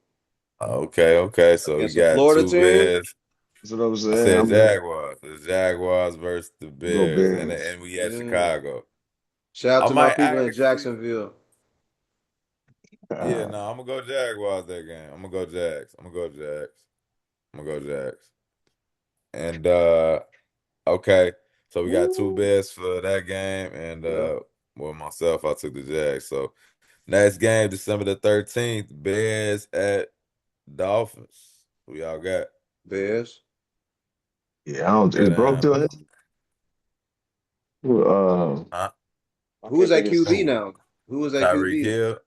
Okay, okay. So we Against a got Florida two team? Bears. That's what I was I saying. said Jaguars. The Jaguars versus the I'm go Bears, Bears. and we at Yeah. Chicago. Shout out I to my might people in actually. Jacksonville. Yeah, no, I'm gonna go Jaguars that game. I'm gonna go Jags. I'm gonna go Jags. I'm gonna go Jags. And okay, so we got two Woo. bets for that game, and Yeah. well, myself, I took the Jags. So next game, December the 13th, Bears at Dolphins. Who y'all got? Bears. Yeah, I don't. Is Bet bro down. still here? Huh? I Who is can't that think of his QB Who? name. now? Who is that Tyreek QB? Hill.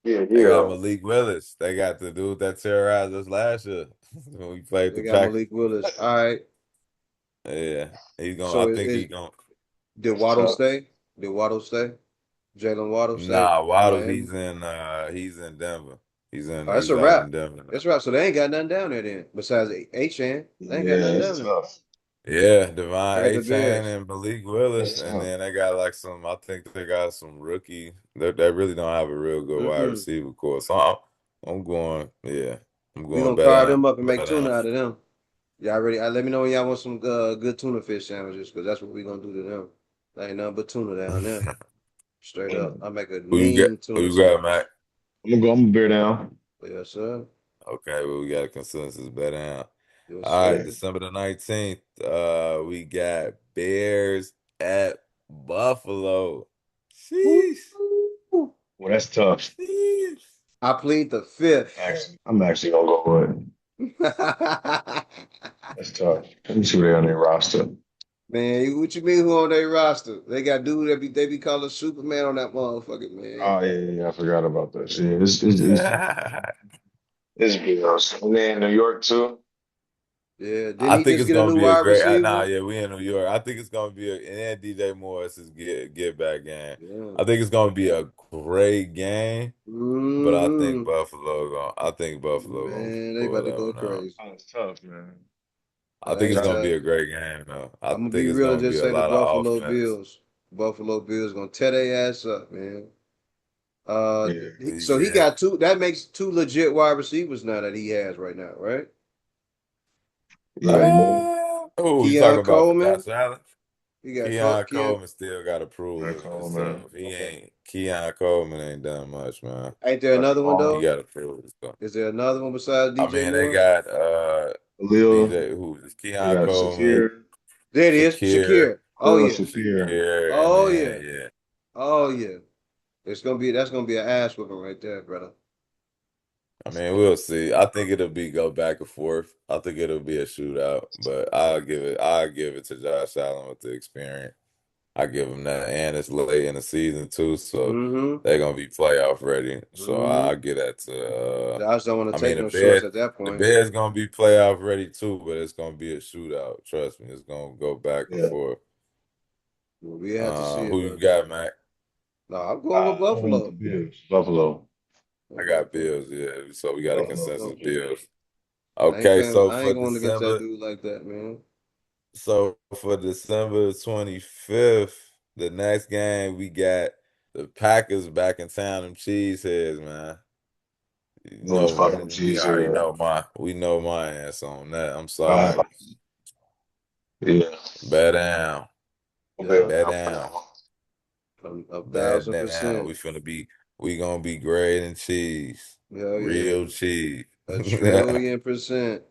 Yeah, They got yeah. Malik Willis. They got the dude that terrorized us last year when we played They the got Packers. Malik Willis. All right. Yeah, he's gonna. So I think is he gonna. did That's Waddle tough. stay? Did Waddle stay? Jalen Waddle stay Nah, in Waddle. Miami? He's in Denver. Oh, that's He's a out wrap. in Denver now. That's a wrap. So they ain't got nothing down there then. Besides Chan. They ain't got Yeah, nothing that's down there. tough. Yeah, They Devon got A. the Chain Bears. and Malik Willis, That's and tough. then they got like some. I think they got some rookie. They really don't have a real good wide Mm-mm. receiver core. So I'm going. Yeah, I'm We going gonna bet carve down. them up and make Bet down. tuna out of them. Y'all ready? Let me know when y'all want some good tuna fish sandwiches, because that's what we gonna do to them. There ain't nothing but tuna down there. Straight up. Mm. I make a Who you got? mean Who tuna you got, sandwich. Mac? I'm gonna bear down. Yes, sir. Okay, well we got a consensus bet down. Yes, All right, sir. December the 19th. We got Bears at Buffalo. Sheesh. Woo. Well, that's tough. Sheesh. I plead the fifth. I'm actually gonna go with it. That's tough. Let me see who they on their roster. Man, what you mean who on their roster? They got dude that they be calling Superman on that motherfucker, man. Oh yeah, I forgot about that. So, yeah, it's Bills. And then New York too. Yeah. Didn't I he think just it's get a gonna new be a wide great. receiver? Nah, yeah, we in New York. I think it's gonna be and DJ Morris's get back game. Yeah. I think it's gonna be a great game, but Hmm. I think Buffalo gonna Man, they pull about to that go one out. crazy. Oh, it's tough, man. I I think ain't it's gonna gonna be tell. a great game though. I I'm gonna think be it's real and gonna be just a say the lot of Buffalo offense. Bills. Buffalo Bills gonna tear their ass up, man. Yeah. So he Yeah. got two. That makes two legit wide receivers now that he has right now, right? Right? Yeah. Who you talking Keon about for Coleman. Josh Allen? He got Keon Keon. Coleman still got to Very prove cool, man. himself. Keon Coleman ain't done much, man. Ain't there Got another one Jamal, He though? got to prove himself. Is there another one besides I DJ mean, they Moore? got Khalil. DJ who is They Keon got Coleman, Shakir. There it is, Shakir, Shakir. Oh Khalil yeah, Shakir. and oh yeah, then yeah. oh yeah. That's gonna be an ass whipping right there, brother. I mean, we'll see. I think it'll be go back and forth. I think it'll be a shootout, but I'll give it to Josh Allen with the experience. I give him that, and it's late in the season too, so Mm-hmm. they're gonna be playoff ready. So Mm-hmm. I give that to. Josh don't want I to take mean, no shorts at that The point. Bears gonna be playoff ready too, but it's gonna be a shootout. Trust me, it's gonna go back and Yeah. forth. Well, we have to see it, Who you brother. got, Mac? No, I'm going with I'm going with the Buffalo. Bills. Buffalo. I I'm got Buffalo. Bills. Yeah, so we got a Buffalo. consensus Buffalo. Bills. Okay, I ain't going against that dude like that, man. So for December 25th, the next game we got the Packers back in town. Them cheeseheads, man. You Those know, fucking we cheese already here. know we know my answer on that. I'm Uh, sorry. yeah. Bet down. I'm Yeah, betting Bet down for that down. one. a Bet thousand down. percent. We gonna be great in cheese. Hell yeah, Real cheese. a trillion%.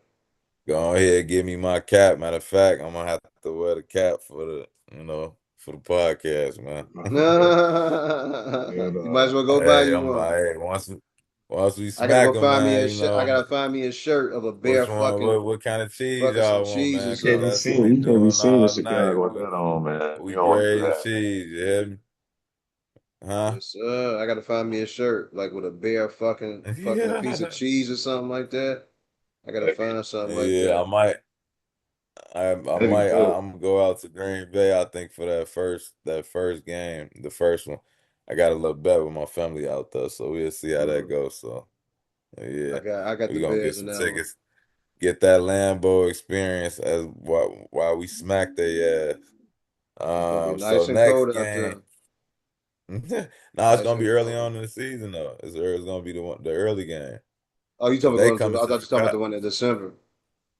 Go ahead, give me my cap. Matter of fact, I'm gonna have to wear the cap for for the podcast, man. And You might as well go buy you one. Hey, once we I gotta smack go them, find me man, a shirt. I gotta find me a shirt of a bear which one, fucking what kind of cheese fucking some y'all want, cheese or man? you Because can't be something. that's what seen. we You can't be doing seen in all night. Chicago with that on, man. You We don't want to do grading that. cheese, you hear me? Huh? Yes, sir. I gotta find me a shirt like with a bear fucking piece of Yeah. cheese or something like that. I gotta That'd be, find something like Yeah, that. that'd be good. I'm gonna go out to Green Bay, I think, for that first game, the first one. I got a little bet with my family out there, so we'll see how that Mhm. goes. So yeah, I got we the gonna get bears in some that one. tickets, get that Lambo experience as while we smack their ass. It's gonna be So nice and next cold out game, there. now it's Nice gonna be and early cold. on in the season though. It's gonna be the early game Oh, you because talking about they going to? coming I to thought you talking about the Chicago. one in December.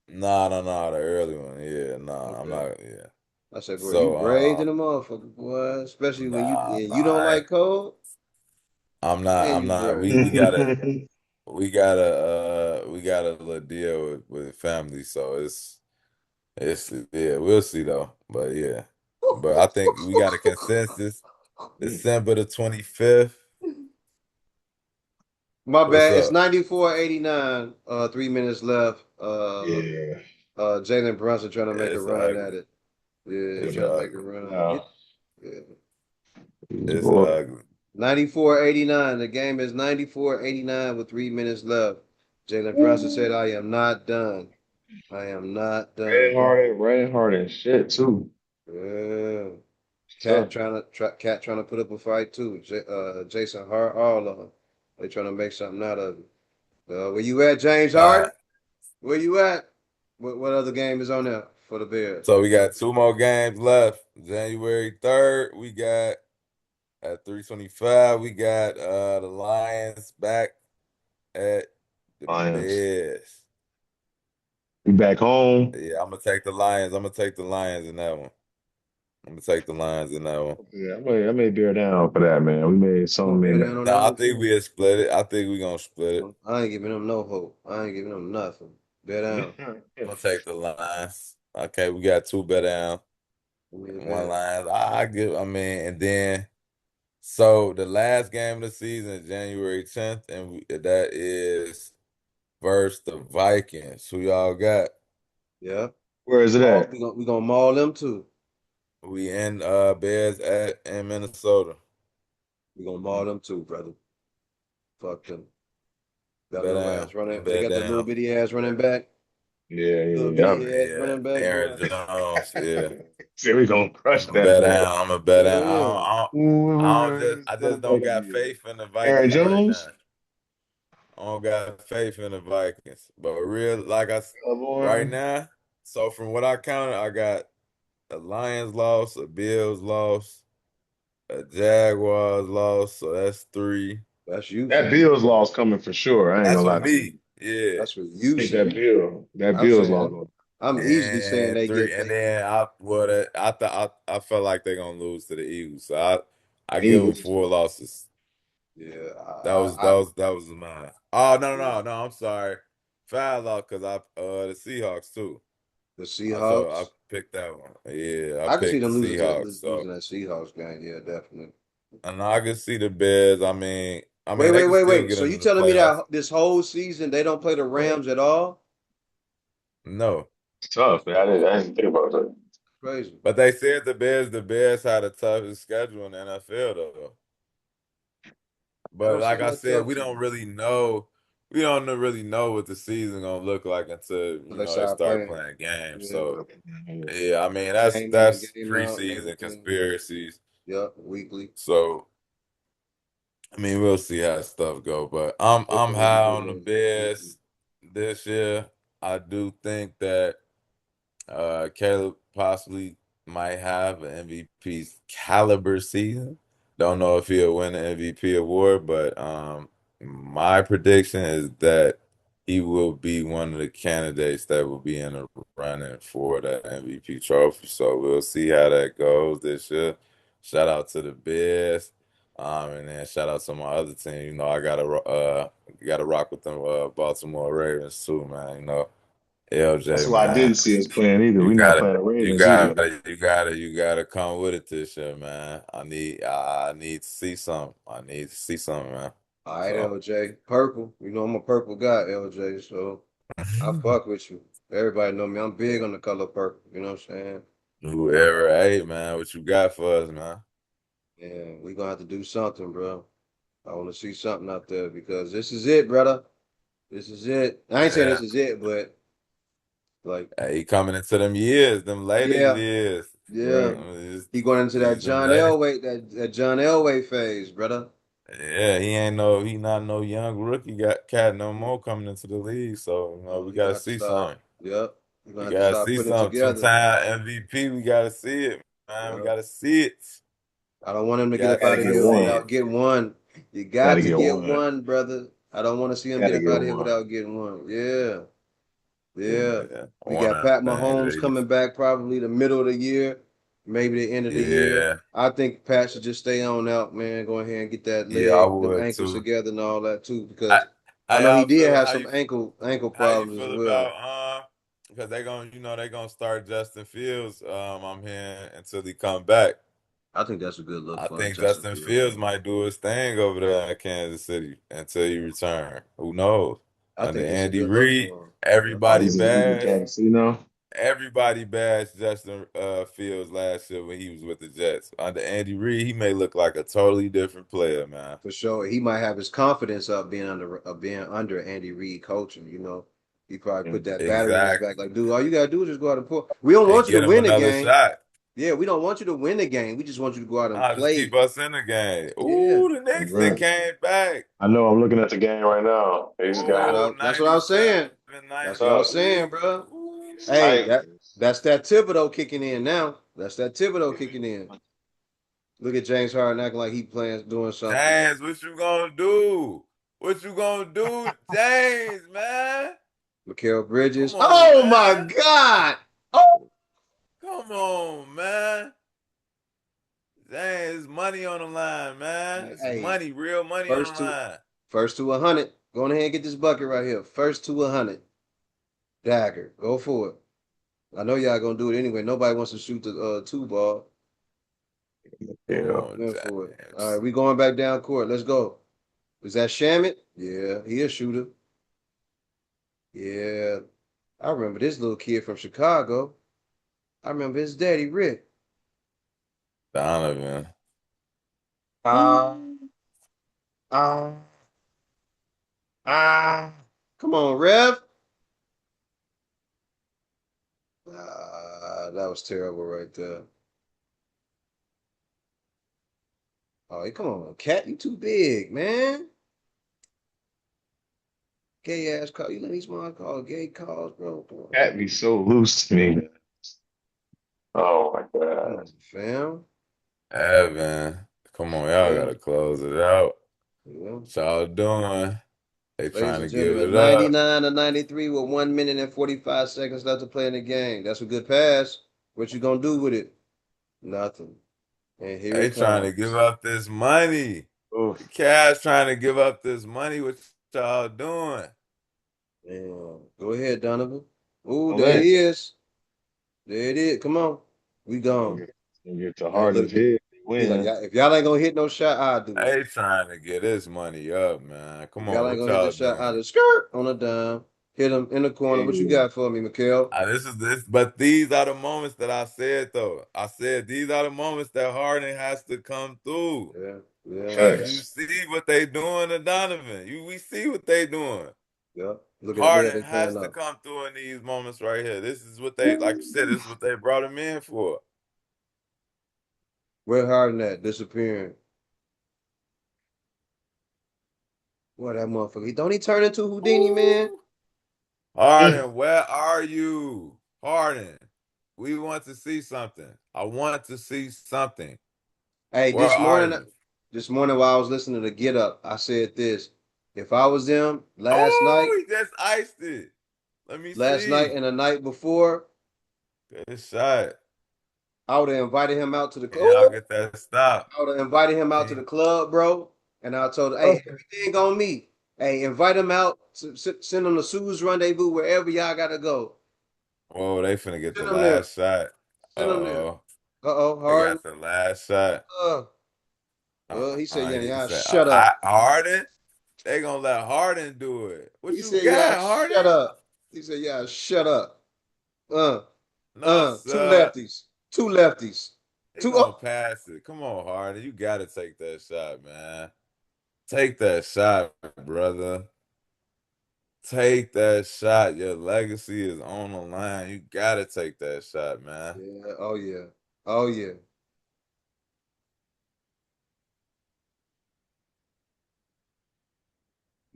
No, the early one. Yeah, nah, I'm Okay. not. Yeah, I said, bro, you So brave than a motherfucker, boy. Especially when nah, you nah, don't like cold. Man, I'm you not. brave. We got a little deal with family, so it's yeah, we'll see though. But yeah. But I think we got a consensus. December the 25th. My What's bad. It's up? 94-89. 3 minutes left. Yeah, Jalen Brunson trying to Yeah, make a it's run ugly. at it. Yeah, It's trying to make a ugly. run. no, Yeah. It's ugly. 94-89. The game is 94-89 with 3 minutes left. Jalen Brunson said, I am not done. I am not done. Raining hard and shit too. Yeah. Tough. Cat trying to put up a fight too. Jason Hart, all of them. They trying to make something out of it. Where you at, James All right. Harden? Where you at? What other game is on there for the Bears? So we got two more games left. January 3rd, we got at 3:25, we got the Lions back at the Lions. Bears. We back home. Yeah, I'm gonna take the Lions. I'm gonna take the Lions in that one. I'm gonna take the Lions in that one. Yeah, I may bear down for that, man. We made You gonna something bet in down that. on No, that I one think too? we'll split it. I think we're gonna split it. I ain't giving them no hope. I ain't giving them nothing. Bet down. I'm gonna take the Lions. Okay, we got two bet down, Give me a one bet. Lions. I give. I mean, and then so the last game of the season is January 10th, and that is versus the Vikings. Who y'all got? Yeah. Where is it at? We gonna maul them too. We in Bears at in Minnesota. We gonna maul them too, brother. Fuck them. Got a Bet little down. ass running. They Bet got the little down. bitty ass running back. Yeah, Little yeah, bitty ass Yeah, running back, Aaron boy. Jones. yeah. Yeah, See, we gonna crush I'm a that bet man. down. I'm a bet down. Yeah. I just Running don't back got again. faith in the Aaron Vikings right now. Jones? I don't got faith in the Vikings. But real, Oh, right boy. now. So from what I counted, I got a Lions loss, a Bills loss, a Jaguars loss. So that's three. That's you for That you. Bills loss coming for sure. I ain't That's gonna for lie to you. me. Yeah. That's for you Take that saying. bill. That I'm Bills saying loss. I'm easily saying And they three, get and they then I thought I felt like they're gonna lose to the Eagles, so I give them Eagles is four losses. yeah. That was mine. Oh no! I'm sorry, five loss because the Seahawks too. The So I Seahawks. picked that one. Yeah, I I can see picked the them Seahawks. So losing that Seahawks game. Yeah, definitely. and I can see the Bears. I mean they can still Wait. get So you into the telling me playoffs. that this whole season they don't play the Rams at all? No, tough. Man. I didn't think about that. Crazy. but they said the Bears had the toughest schedule in the NFL though. That But don't like seem I that said, tough to me. we don't really know what the season gonna look like until So they they start start playing. playing games. Yeah. So yeah, I mean Game in and that's game out and preseason everything. conspiracies. Yep. Weekly. So I mean we'll see how stuff go. But I'm Hopefully we high get on the one. Bears this year. I do think that Caleb possibly might have an MVP caliber season. Don't know if he'll win the MVP award, but my prediction is that he will be one of the candidates that will be in the running for that MVP trophy. So we'll see how that goes this year. Shout out to the Bears. And then shout out to my other team. You know, I gotta rock with them Baltimore Ravens too, man. You know, That's LJ, why I man. didn't see us playing either. You We not gotta, playing the you Ravens either. gotta, you gotta come with it this year, man. I need to see something. I need to see something, man. All right, So, LJ. Purple. You know I'm a purple guy, LJ. So I fuck with you. Everybody know me. I'm big on the color purple. You know what I'm saying? whoever, hey, man, what you got for us, man? And we gonna have to do something, bro. I want to see something out there because this is it, brother. This is it. I ain't saying Yeah, this is it, but like, hey, he coming into them years, them later yeah, years. yeah. Right. He going into that Them John later. Elway, that John Elway phase, brother. Yeah, he not no young rookie got cat no more coming into the league. So, we He gonna gotta have to see start. something. Yep. He gonna We have to gotta start see putting it something. together. Sometime MVP, we gotta see it, man. We Yep. gotta see it. I don't want him to get up Gotta out of get here one. See without getting one. You got Gotta to get get one. one, brother. I don't want to see him get Gotta up get out of here one. without getting one. Yeah. it. Yeah. Yeah, We one got of Pat them things. Mahomes coming back probably the middle of the year. maybe the end of the year. Yeah, I think Pat should just stay on out, man. Go ahead and get that yeah, I leg, them would ankles too. together and all that too, I, because I know he I did feel have some ankle how you problems as feel well. about because they gonna start Justin Fields. I'm hearing until he come back. I think that's a good look I for think Justin Justin Fields, Fields man. might do his thing over there in Kansas City until he return. Who knows? I Under think it's a Andy good look Reid, for him. Yep. Oh, everybody he's in bashed. Casino. Everybody bashed Justin Fields last year when he was with the Jets. Under Andy Reid, he may look like a totally different player, man. For sure. He might have his confidence up being under Andy Reid coaching, you know. He probably put that battery in his back. Exactly. Like, dude, all you gotta do is just go out and pull. We don't And want you to get him win the another game. shot. Yeah, we don't want you to win the game. We just want you to go out and Nah, just keep play. us in the game. Yeah. Ooh, the Knicks they Right. came back. I know. I'm looking at the game right now. They just got Ooh, That's what I was saying. 97, That's what I was saying, 93. bro. Ooh. it's Hey, tight. that's that Thibodeau kicking in now. That's that Thibodeau kicking in. Look at James Harden acting like he playing doing something. James, what you gonna do? What you gonna do, James, man? Mikal Come Bridges. on, Oh my man. God. Oh, Come on, man. James, money on the line, man. It's hey, money, real money on the first to line. first to 100. Go ahead and get this bucket right here. First to 100. Dagger. Go for it. I know y'all gonna do it anyway. Nobody wants to shoot the two ball. Come Yeah. on, Went for it. All right, James. we going back down court. Let's go. Is that Shamit? Yeah, he a shooter. Yeah. I remember this little kid from Chicago. I remember his daddy, Rick. Donovan. Ah, ah, ah. Come on, Rev. Ah, that was terrible right there. Oh, come on, Cat, you too big, man. Gay ass call. You let these mom call gay calls, bro. Cat be so loose to me. Oh my Come God. on, fam. Evan. Come on, y'all Yeah, gotta close it out. yeah. What y'all doing? They Ladies trying and to give gentlemen, it up. 99 to 93 with 1 minute and 45 seconds left to play in the game. That's a good pass. What you gonna do with it? Nothing. And here They it trying to give comes. up this money. The Oof. Cavs trying to give up this money. What y'all doing? Damn. Go ahead, Donovan. Ooh, Don't there let. he is. There it is. Come on. We Don't gone. get, don't get to Yeah, Harden's look. head. They He's like, win. if y'all ain't gonna hit no shot, I'll do it. They trying to get this money up, man. If Come y'all on, ain't what gonna hit y'all this shot, I'll doing? just skirt on a dime. Hit him in the corner. What you Hey, got for me, Mikhail? This is this, but these are the moments that I said though. I said these are the moments that Harden has to come through. Yeah, yeah, Cause you facts. see what they doing to Donovan. We see what they doing. yeah. Look at Harden they has playing to up. come through in these moments right here. This is what they, like you said, this is what they brought him in for. Where Harden at? Disappearing. What that motherfucker? Don't he turn into Houdini, man? Ooh. Harden, where are you? Harden, we want to see something. I want to see something. Hey, Where are you? this morning while I was listening to Get Up, I said this. If I was them Oh, he just iced it. Let me last night see. and the night before, Good shot. I would have invited him out to the Can y'all club. get that stop? I would have invited him out to See? the club, bro. And I told him, Oh, hey, everything on me. Hey, invite him out. Send him to Sue's Rendezvous, wherever y'all gotta go. Whoa, they finna get the Send him there. last shot. Send him there. Uh-oh. Uh-oh, They Harden. got the last shot. Uh, he said, yeah, He yeah, said, shut up. Harden? They gonna let Harden do it. What He you said, yeah, got, shut Harden? up. He said, yeah, shut up. Uh, No, two sir. lefties. Two lefties. He Two gonna oh, pass it. Come on, Harden. You gotta take that shot, man. Take that shot, brother. Take that shot. Your legacy is on the line. You gotta take that shot, man. yeah, oh yeah. Oh yeah.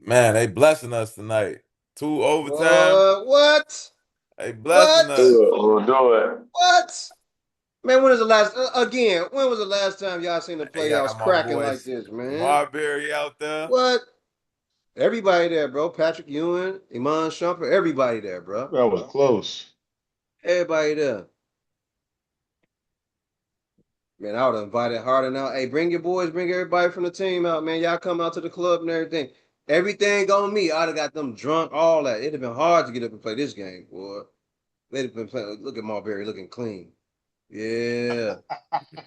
Man, they blessing us tonight. Two overtimes. What? They blessing What? us. do it. We'll do it. What? Man, when is the last again? When was the last time y'all seen the They playoffs got my cracking boy like this, man? Marbury out there. What? Everybody there, bro. Patrick Ewing, Iman Shumpert, everybody there, bro. That was close. Everybody there. Man, I would have invited Harden out. Hey, bring your boys, bring everybody from the team out, man. Y'all come out to the club and everything. Everything on me. I'd have got them drunk, all that. It'd have been hard to get up and play this game, boy. They'd have been playing. Look at Marbury looking clean. Yeah.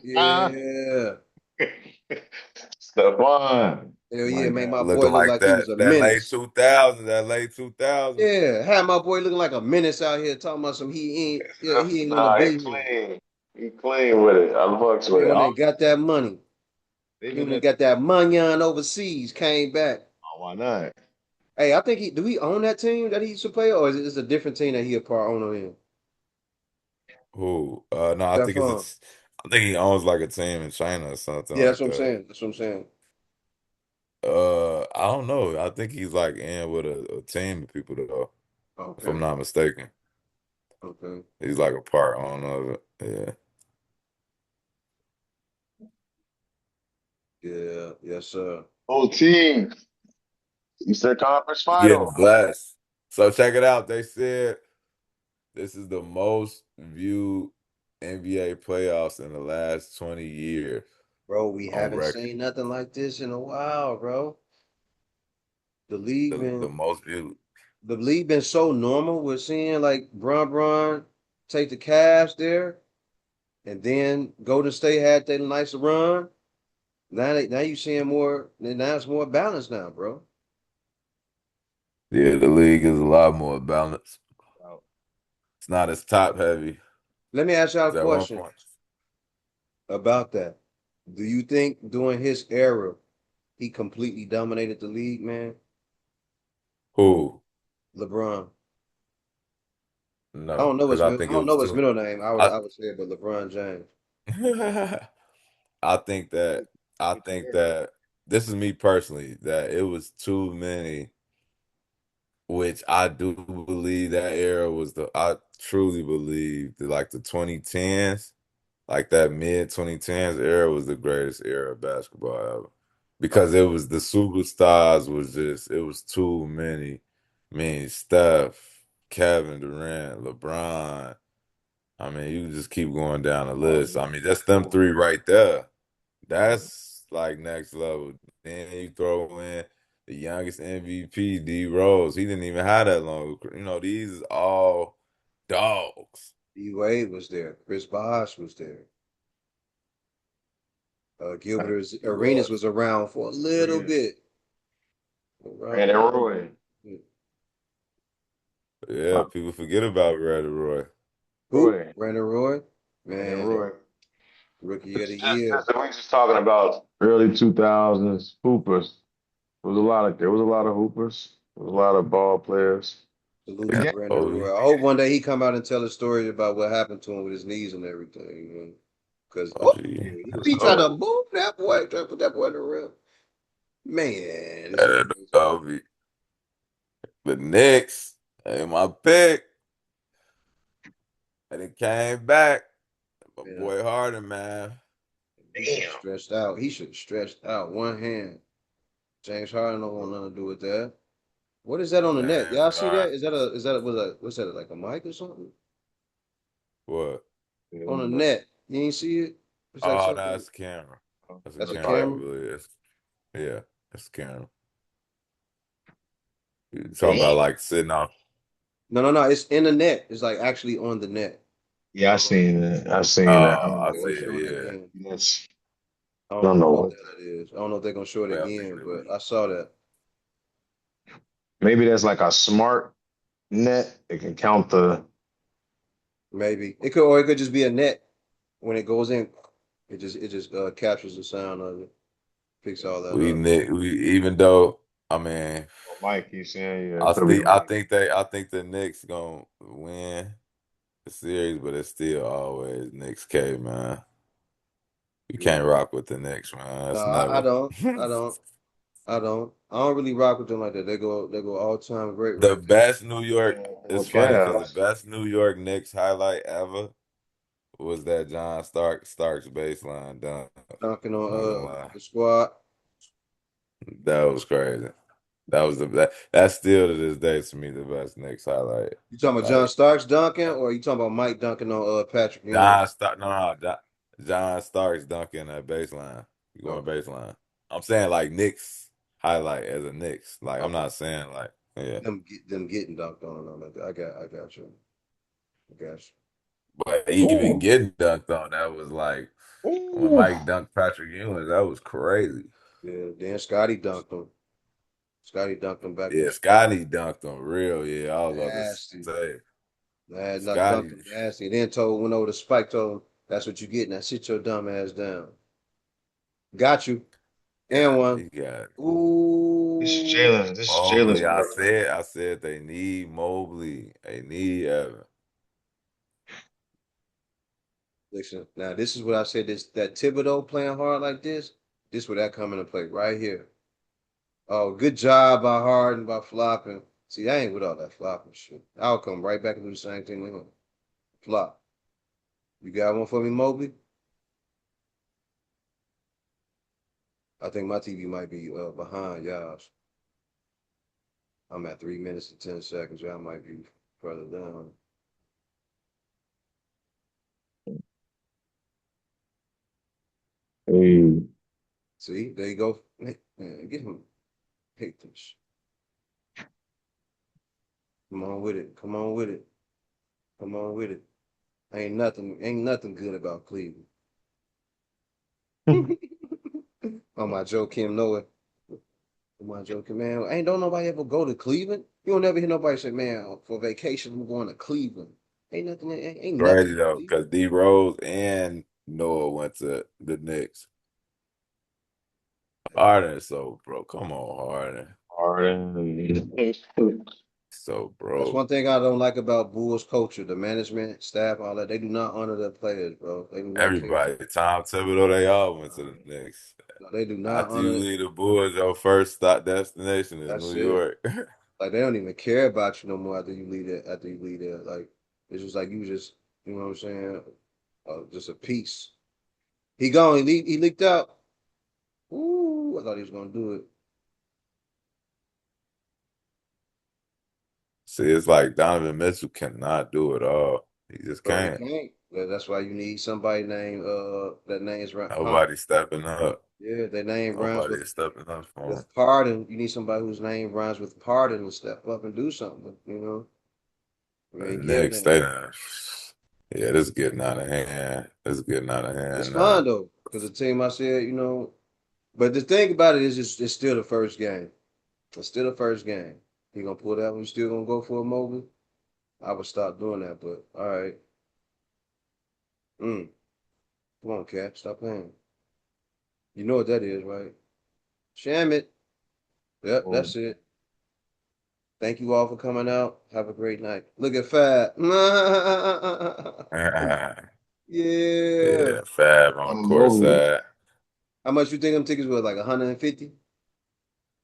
Yeah. Stephon. Hell yeah, My made God. my boy Looking look like like he was a that late menace. 2000, that late 2000. Yeah, had my boy looking like a menace out here talking about some he ain't gonna Nah, he be here. clean. He clean with it. I fucks And then with it. when they got that money, They then been when they at got that money on overseas, came back. why not? Hey, I think do he own that team that he used to play, or is it a different team that he a part owner in? Who? No, Stephon. I think he owns like a team in China or something Yeah, that's like what I'm that. saying. That's what I'm saying. I don't know. I think he's like in with a team of people though, if I'm Okay. not mistaken. Okay. He's like a part owner of it. Yeah. Yeah. Yes, sir. Whole team. Eastern Conference Getting Final. blessed. So check it out. They said this is the most viewed NBA playoffs in the last 20 years Bro, we on haven't record. seen nothing like this in a while, bro. The league The been most viewed. the league been so normal. We're seeing like Bron take the Cavs there, and then Golden State had that nice run. Now you seeing more. Now it's more balanced now, bro. Yeah, the league is a lot more balanced. Wow. It's not as top heavy Let me ask y'all a as at one question point. about that. Do you think during his era he completely dominated the league, man? Who? LeBron. No, because I I think it don't was know his too. middle name. I I would say it, but LeBron James. I think that I think that this is me personally, that it was too many, which I do believe that era was I truly believe that like the 2010s, like that mid 2010s era was the greatest era of basketball ever. Because it was the superstars was just it was too many. I mean, Steph, Kevin Durant, LeBron. I mean, you can just keep going down the list. I mean, that's them three right there. That's like next level. Then you throw in the youngest MVP, D Rose. He didn't even have that long. These is all dogs. D Wade was there. Chris Bosh was there. Arenas was around for a little Arena. bit. Around Brandon for a little Roy. bit. Yeah, people forget about Brad Roy. Who? Roy. Brandon Roy? Brandon Man, Roy. rookie of the year. Just we just talking about early 2000s hoopers. There was a lot of hoopers. There was a lot of ball players. Salute The to Yeah, game Brandon Ovi. Roy. I hope one day he come out and tell a story about what happened to him with his knees and everything, man. Because OG. he tried to so move that boy, tried to put that boy in the rim. Man, this is And Ovi. The Knicks, hey, my pick. And it came back. My man. boy Harden, man. He should have stretched out. He should have stretched out one hand. James Harden don't want nothing to do with that. What is that on the net? James Y'all see that? Harden. What's that like a mic or something? What? On the net. You ain't see it? It's like Oh, something. that's a camera. That's a That's a camera, I camera. believe. Yeah, that's a camera. You talking Damn. about like sitting off. No. It's in the net. It's like actually on the net. Yeah, I seen that. I seen that. I Oh, don't I know They're see gonna what show it it, yeah. again. that's I I don't don't know know what what the hell it is. I don't know if they're gonna show it Well, I think again, it but is. I saw that. maybe that's like a smart net. It can count the Maybe it could just be a net when it goes in. It just captures the sound of it, picks all that up. We even though I mean Mike, you saying yeah, it could be Mike. I think the Knicks gonna win the series, but it's still always Knicks K, man. You Yeah. can't rock with the Knicks, man. No, That's I never. don't. I don't. I don't. I don't really rock with them like that. They go all time great The right there. best New York, it's funny because the Cavs. best New York Knicks highlight ever was that John Starks baseline dunk. Knocking Not gonna on lie. the squad. That was crazy. That's still to this day to me the best Knicks highlight. You talking about John Like Starks dunking, or you talking about Mike dunking on Patrick Ewing? John Stark no, no, John Starks dunking at baseline. You going Okay, baseline. I'm saying like Knicks highlight as a Knicks. Like I'm okay. not saying like yeah. Them getting dunked on and all that. I got you. I got you. But even Ooh. getting dunked on, that was like when Ooh. Mike dunked Patrick Ewing, that was crazy. Yeah, then Scotty dunked him back to Yeah, Scotty dunked on real. Yeah, I was about to nasty. say I had not dunked Scotty. him nasty. Then went over to Spike, told him, that's what you get. Now sit your dumb ass down. Got you. And Yeah, one. he got This is Ooh. Jalen. This is Jalen's Mobley. I part. said, I said they need Mobley. They need Evan. Listen, now this is what I said. This that Thibodeau playing hard like this. This where that come into play right here. Oh, good job by Harden by flopping. See, I ain't with all that flopping shit. I'll come right back and do the same thing with him. Flop. You got one for me, Mobley? I think my TV might be behind y'all's. I'm at 3 minutes and 10 seconds. Y'all might be further down. Hey, See, there you go. Man, get him. Hate this. Come on with it. Come on with it. Come on with it. Ain't nothing good about Cleveland. On my Joe Kim Noah. On my Joe Kim, man. Ain't don't nobody ever go to Cleveland. You don't never hear nobody say, man, for vacation, I'm going to Cleveland. Ain't nothing Crazy in though, Cleveland. because D Rose and Noah went to the Knicks. Harden, so bro, come on, Harden. Harden. So That's bro, one thing I don't like about Bulls culture, the management, staff, all that. They do not honor their players, bro. They do not care. everybody, Tom Thibodeau, they all went to the Knicks. No, they do not After you honor. leave the Bulls, your first stop destination is That's New it. York. Like they don't even care about you no more after you leave it. After you leave there, like it's just like you just, you know what I'm saying? Just a piece. He gone. He leaked out. Ooh, I thought he was gonna do it. See, it's like Donovan Mitchell cannot do it all. He just Bro, he can't. can't. That's why you need somebody named that name's Nobody stepping up. yeah, their name rhymes Nobody is stepping up for him. with pardon. You need somebody whose name rhymes with pardon to step up and do something. You know, we The ain't getting Knicks, that. they done. Yeah, this is getting out of hand. This is getting out of It's hand fine now. though, because the team I said, you know, but the thing about it is, it's still the first game. It's still the first game. You gonna pull that one? You still gonna go for a Mobley? I would stop doing that, but all right. Mm. Come on, Cap, stop playing. You know what that is, right? Sham it. Yep, that's it. Thank you all for coming out. Have a great night. Look at Fab. Yeah. Yeah, Fab on the I'm court Mobley. side. How much you think them tickets were? Like 150?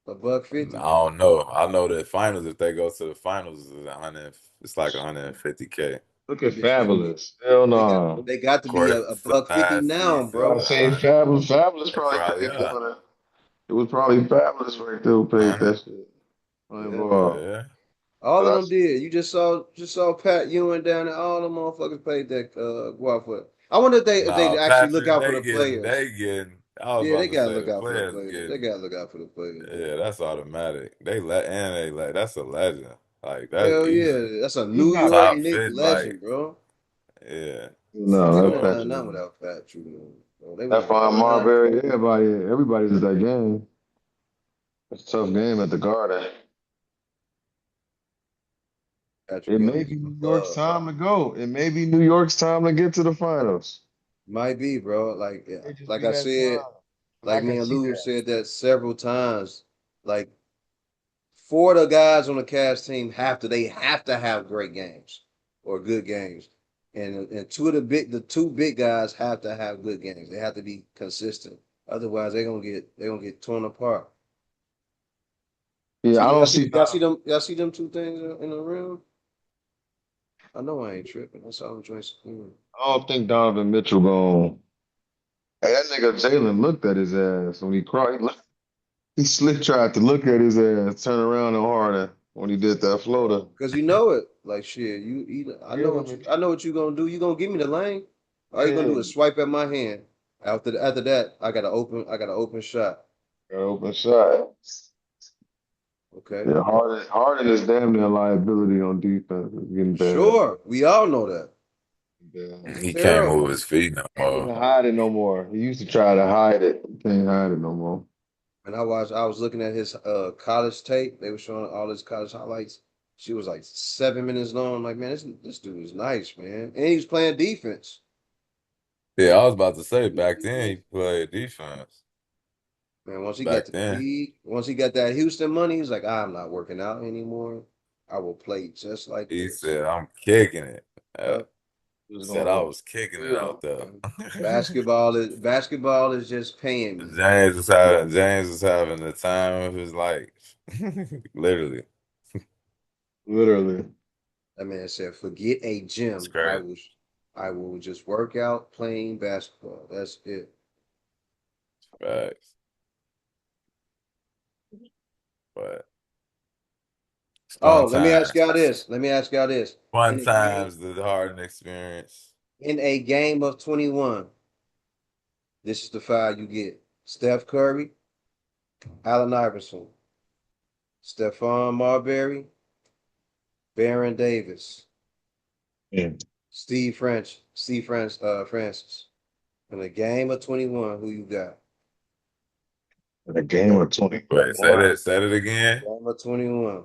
A buck I 50? don't know. I know the finals. If they go to the finals, is 100. It's like 150K. Look at Yeah, Fabulous. Hell no. they got to be Court a buck 50 side now, seats I is bro. say 100. Fabulous. Fabulous They probably probably paid are. for it. It was probably Fabulous right there who paid that shit. I ain't Yeah. gonna. Yeah. All But of I them did. You just saw Pat Ewing down there. All them motherfuckers paid that guap for it. I wonder if they Nah, actually look Patrick, out for the players. they getting. I was Yeah, they about to gotta say look the out for the players players. They getting. gotta look out for the players, man. Yeah, that's automatic. They let. That's a legend. Like that's Hell easy. yeah, that's a he's New not. York Top Knicks fit. Like legend, bro. yeah. They No, wouldn't that's have done Patrick. nothing without Pat Ewing. Bro. They That wouldn't have fine done nothing. Marbury. Everybody's at that game. It's a tough game at the Garden. Patrick It Ewing may is be a New York's bug. time to go. It may be New York's time to get to the finals. Might be, bro. Like, yeah, It just like be I that time. said, And I like me can and see Lou that. said that several times. Like, four of the guys on the Cavs team they have to have great games or good games, and the two big guys have to have good games. They have to be consistent. Otherwise, they're gonna get torn apart. Yeah, I don't see Donovan. Y'all see them two things in the room. I know I ain't tripping. That's all I'm trying to say. I don't think Donovan Mitchell going. Hey, that nigga Jalen looked at his ass when he cried. He slick tried to look at his ass, turn around and harder when he did that floater. Cause you know it. Like shit, I know Jalen, I know what you gonna do. You gonna give me the lane. All you gonna do is swipe at my hand. After that, I got an open shot. Open shot. Okay. Yeah, Harden is damn near a liability on defense. It's getting bad. Sure. We all know that. Yeah. He's He can't terrible. move his feet no Can't even more. hide it no more. He used to try to hide it. Can't hide it no more. And I was looking at his college tape. They were showing all his college highlights. She was like 7 minutes long. I'm like, man, this dude is nice, man. And he was playing defense. Yeah, I was about to say Playing back then he defense. played defense. Man, once he got Back to the then, league, once he got that Houston money, he's like, I'm not working out anymore. I will play just like he this. said, "I'm kicking it." Uh, Yep. He was said gonna I go was kicking it field. out there. And basketball is just paying me. James is having the time of his life. Literally, Literally. That man said, forget a it's gym. crazy. I will just work out playing basketball. That's it. Facts. But it's Oh, fun let me ask y'all times. this. Let me ask y'all this. Fun In a game, times, the Harden experience. in a game of 21, this is the five you get. Steph Curry, Allen Iverson, Stephon Marbury, Baron Davis, Yeah. Francis. In a game of 21, who you got? In a game of Wait, 21. say it again. Game of 21.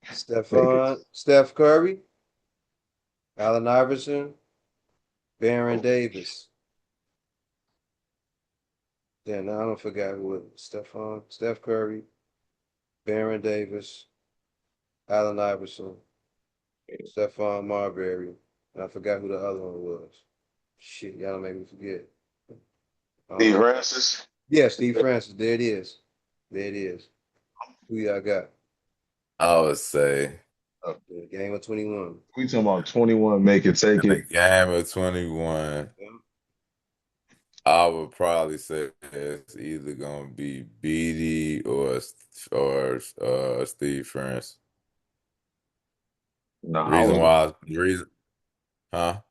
Niggas. Steph Curry, Allen Iverson, Baron Davis. Then now I don't forget who it was. Steph Curry, Baron Davis, Allen Iverson, Stephon Marbury, and I forgot who the other one was. Shit, y'all don't make me forget. Steve Um, Francis. yeah, Steve Francis. There it is. There it is. Who y'all got? I would say Uh, The game of 21. we talking about 21, make it, take in the it. game of 21. Yeah. I would probably say it's either gonna be BD or Steve France. Nah, I was Reason gonna why, reason, huh?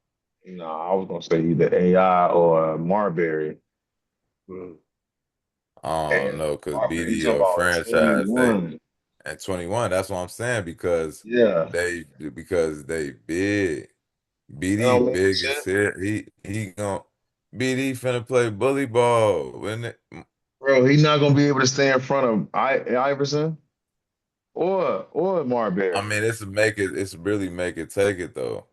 nah, I was gonna say either AI or Marbury. I AI don't know, because Marbury. You BD talking or about franchise, they 21. at 21. That's what I'm saying Yeah. because they big. That BD don't mean big as shit. shit. He gonna BD finna play bully ball, when it? Bro, he's not gonna be able to stay in front of Iverson or I Marbury. mean, it's really make it take it though.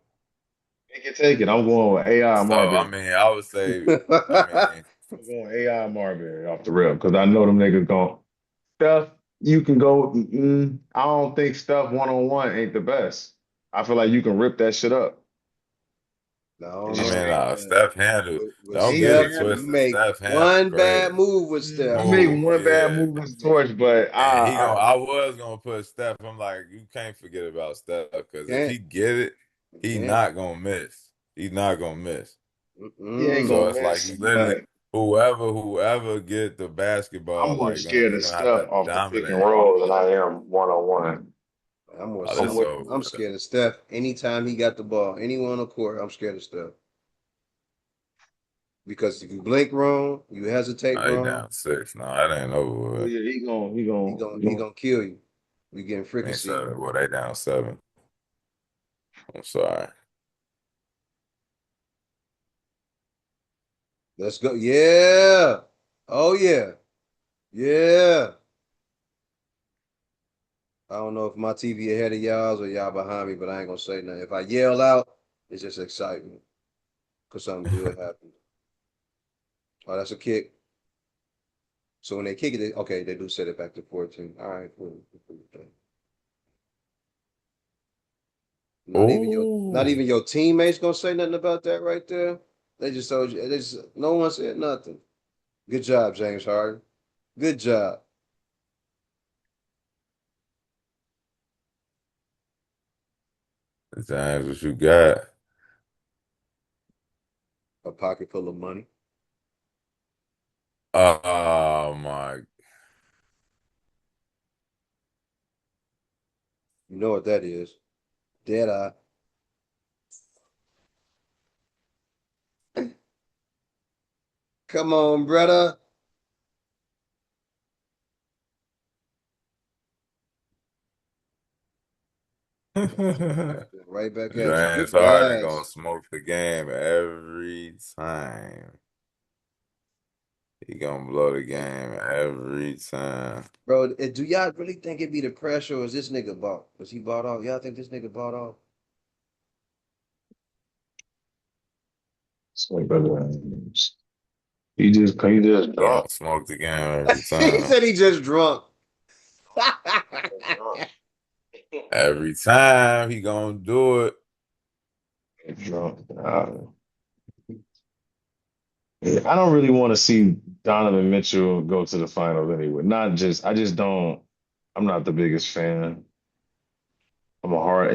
Make it, take it. I'm going with AI So I Marbury. mean, I would say, I mean, I'm going AI Marbury off the rip because I know them niggas going Steph. You can go. I don't think Steph one on one ain't the best. I feel like you can rip that shit up. No, I Cause don't I you know mean, about still that. Steph handle. With Don't he get Steph, it handle. you twisted. make Steph handle one bad crazy. move with You Steph. make Move, one bad yeah. move his torch, but And I was gonna put Steph. I'm like, you can't forget about Steph because if Can't, he get it, he can't. not gonna miss. He not gonna miss. he ain't Mm-mm. So gonna it's like miss. you literally But whoever get the I'm basketball, more like scared you're of gonna have Steph to off the pick and dominate. roll than I am one on one. Oh, I'm this with over I'm with. scared of Steph. Anytime he got the ball, anyone on the court, I'm scared of Steph. Because if you blink wrong, you hesitate Oh, he wrong, down 6. No, that ain't over oh with. yeah, he he gonna gonna kill you. You getting I mean, fricassee. 7. Well, they down 7. I'm sorry. Let's go. Yeah. Oh yeah. Yeah. I don't know if my TV ahead of y'all's or y'all behind me, but I ain't gonna say nothing. If I yell out, it's just excitement because something good happened. Oh, that's a kick. So when they kick it, okay, they do set it back to 14. All right, cool. Not Oh, even your teammates gonna say nothing about that right there. They just told you. No one said nothing. Good job, James Harden. Good job. James, what you got? A pocket full of money. Oh my. You know what that is? Dead eye. Come on, brother. Right back at you. James Good Harden gonna pass. smoke the game every time. He gonna blow the game every time. Bro, do y'all really think it be the pressure or is this nigga bought? Was he bought off? Y'all think this nigga bought off? So, he just He drunk. gonna smoke the game every He time. said he just drunk. Every time he gonna do it. Drunk. Yeah, I don't really want to see Donovan Mitchell go to the finals anyway. I just don't. I'm not the biggest fan. I'm a hard,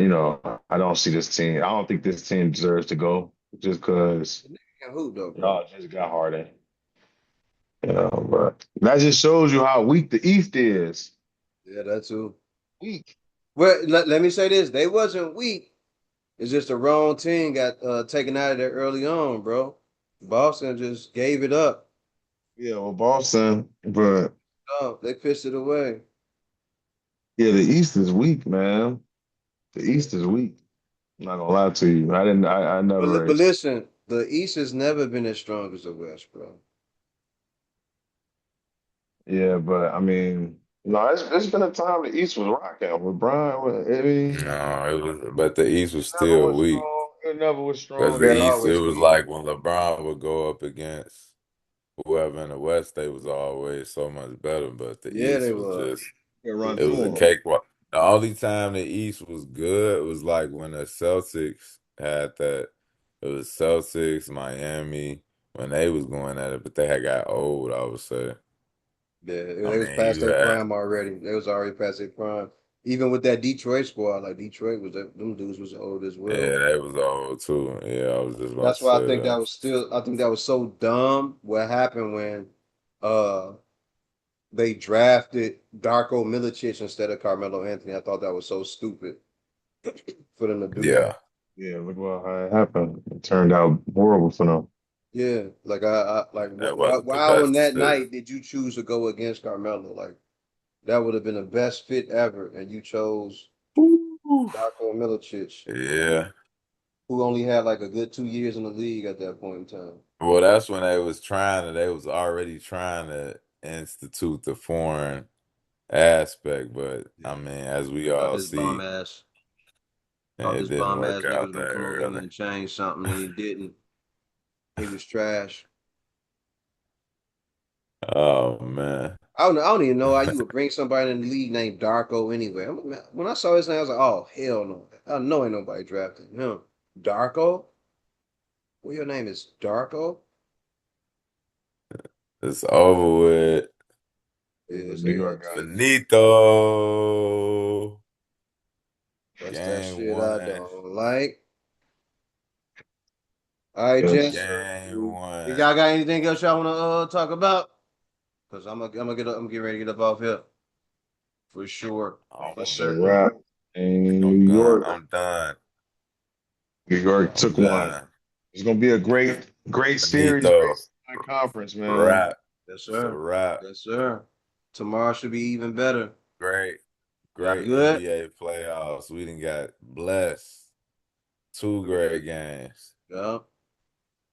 I don't see this team. I don't think this team deserves to go just because Can't hoop though, bro. y'all just got Harden. But that just shows you how weak the East is. Yeah, that too. Weak. Well, let me say this. They wasn't weak. It's just the wrong team got taken out of there early on, bro. Boston just gave it up. Yeah, well, Boston, but Oh, they pissed it away. yeah, the East is weak, man. The East is weak. I'm not gonna lie to you. I didn't. I never. But listen, the East has never been as strong as the West, bro. Yeah, but I mean, no, it's been a time the East was rocking with Brian. I mean, No, it was, but the East was never still was weak. strong. It never was Because strong the as They're it East, is. it always was weak. like when LeBron would go up against whoever in the West, they was always so much better. But the Yeah, they East was were. just, It run it was a through them. cakewalk. The only time the East was good was like when the Celtics had that. It was Celtics, Miami, when they was going at it, but they had got old, I would say. Yeah, I they was mean, past you their had, prime already. They was already past their prime. Even with that Detroit squad, like Detroit was them dudes was old as well. yeah, they was old too. Yeah, I was just about That's to why I say think that that. was still. I think that was so dumb. What happened when uh they drafted Darko Milicic instead of Carmelo Anthony? I thought that was so stupid for them to do that. Yeah, Yeah, look what how it happened. It turned out horrible for them. Yeah, like like that wasn't the why on best that decision. night did you choose to go against Carmelo? Like that would have been the best fit ever, and you chose Ooh. Darko Milicic, Yeah. who only had like a good 2 years in the league at that point in time. Well, that's when they was already trying to institute the foreign aspect, but Yeah, I mean, as we thought all this bomb see, ass, thought it this didn't bomb work ass nigga out was that gonna come over here early. and change something, and he didn't. He was trash. Oh man. I don't even know how you would bring somebody in the league named Darko anyway. When I saw his name, I was like, oh hell no! I know ain't nobody drafted him. Darko? Well, your name is Darko? It's over with. Yeah, New say York that got too. Finito. That's that Game shit I one. don't like. All right, yes, gents. sir. Game If one. y'all got anything else y'all want to talk about? Cause I'm getting ready to get up off here for sure. That's I'm, a wrap. And I'm New gone. York, I'm done. New York I'm took one. done. It's gonna be a great series, Finito. great conference, man. Wrap. Yes, It's a sir. wrap. Yes, sir. Tomorrow should be even better. Great. Y'all Great good? NBA playoffs. We done got blessed. Two great games. Yeah.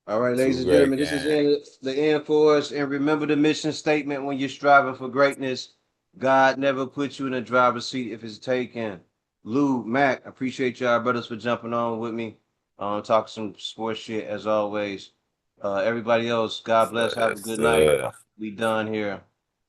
All right, ladies Two and great gentlemen, this is games. the end for us. And remember the mission statement when you're striving for greatness. God never puts you in a driver's seat if it's taken. Lou, Mac, I appreciate y'all brothers for jumping on with me. Talking some sports shit as always. Everybody else, God bless. Have a Yes, good night. sir. We done here.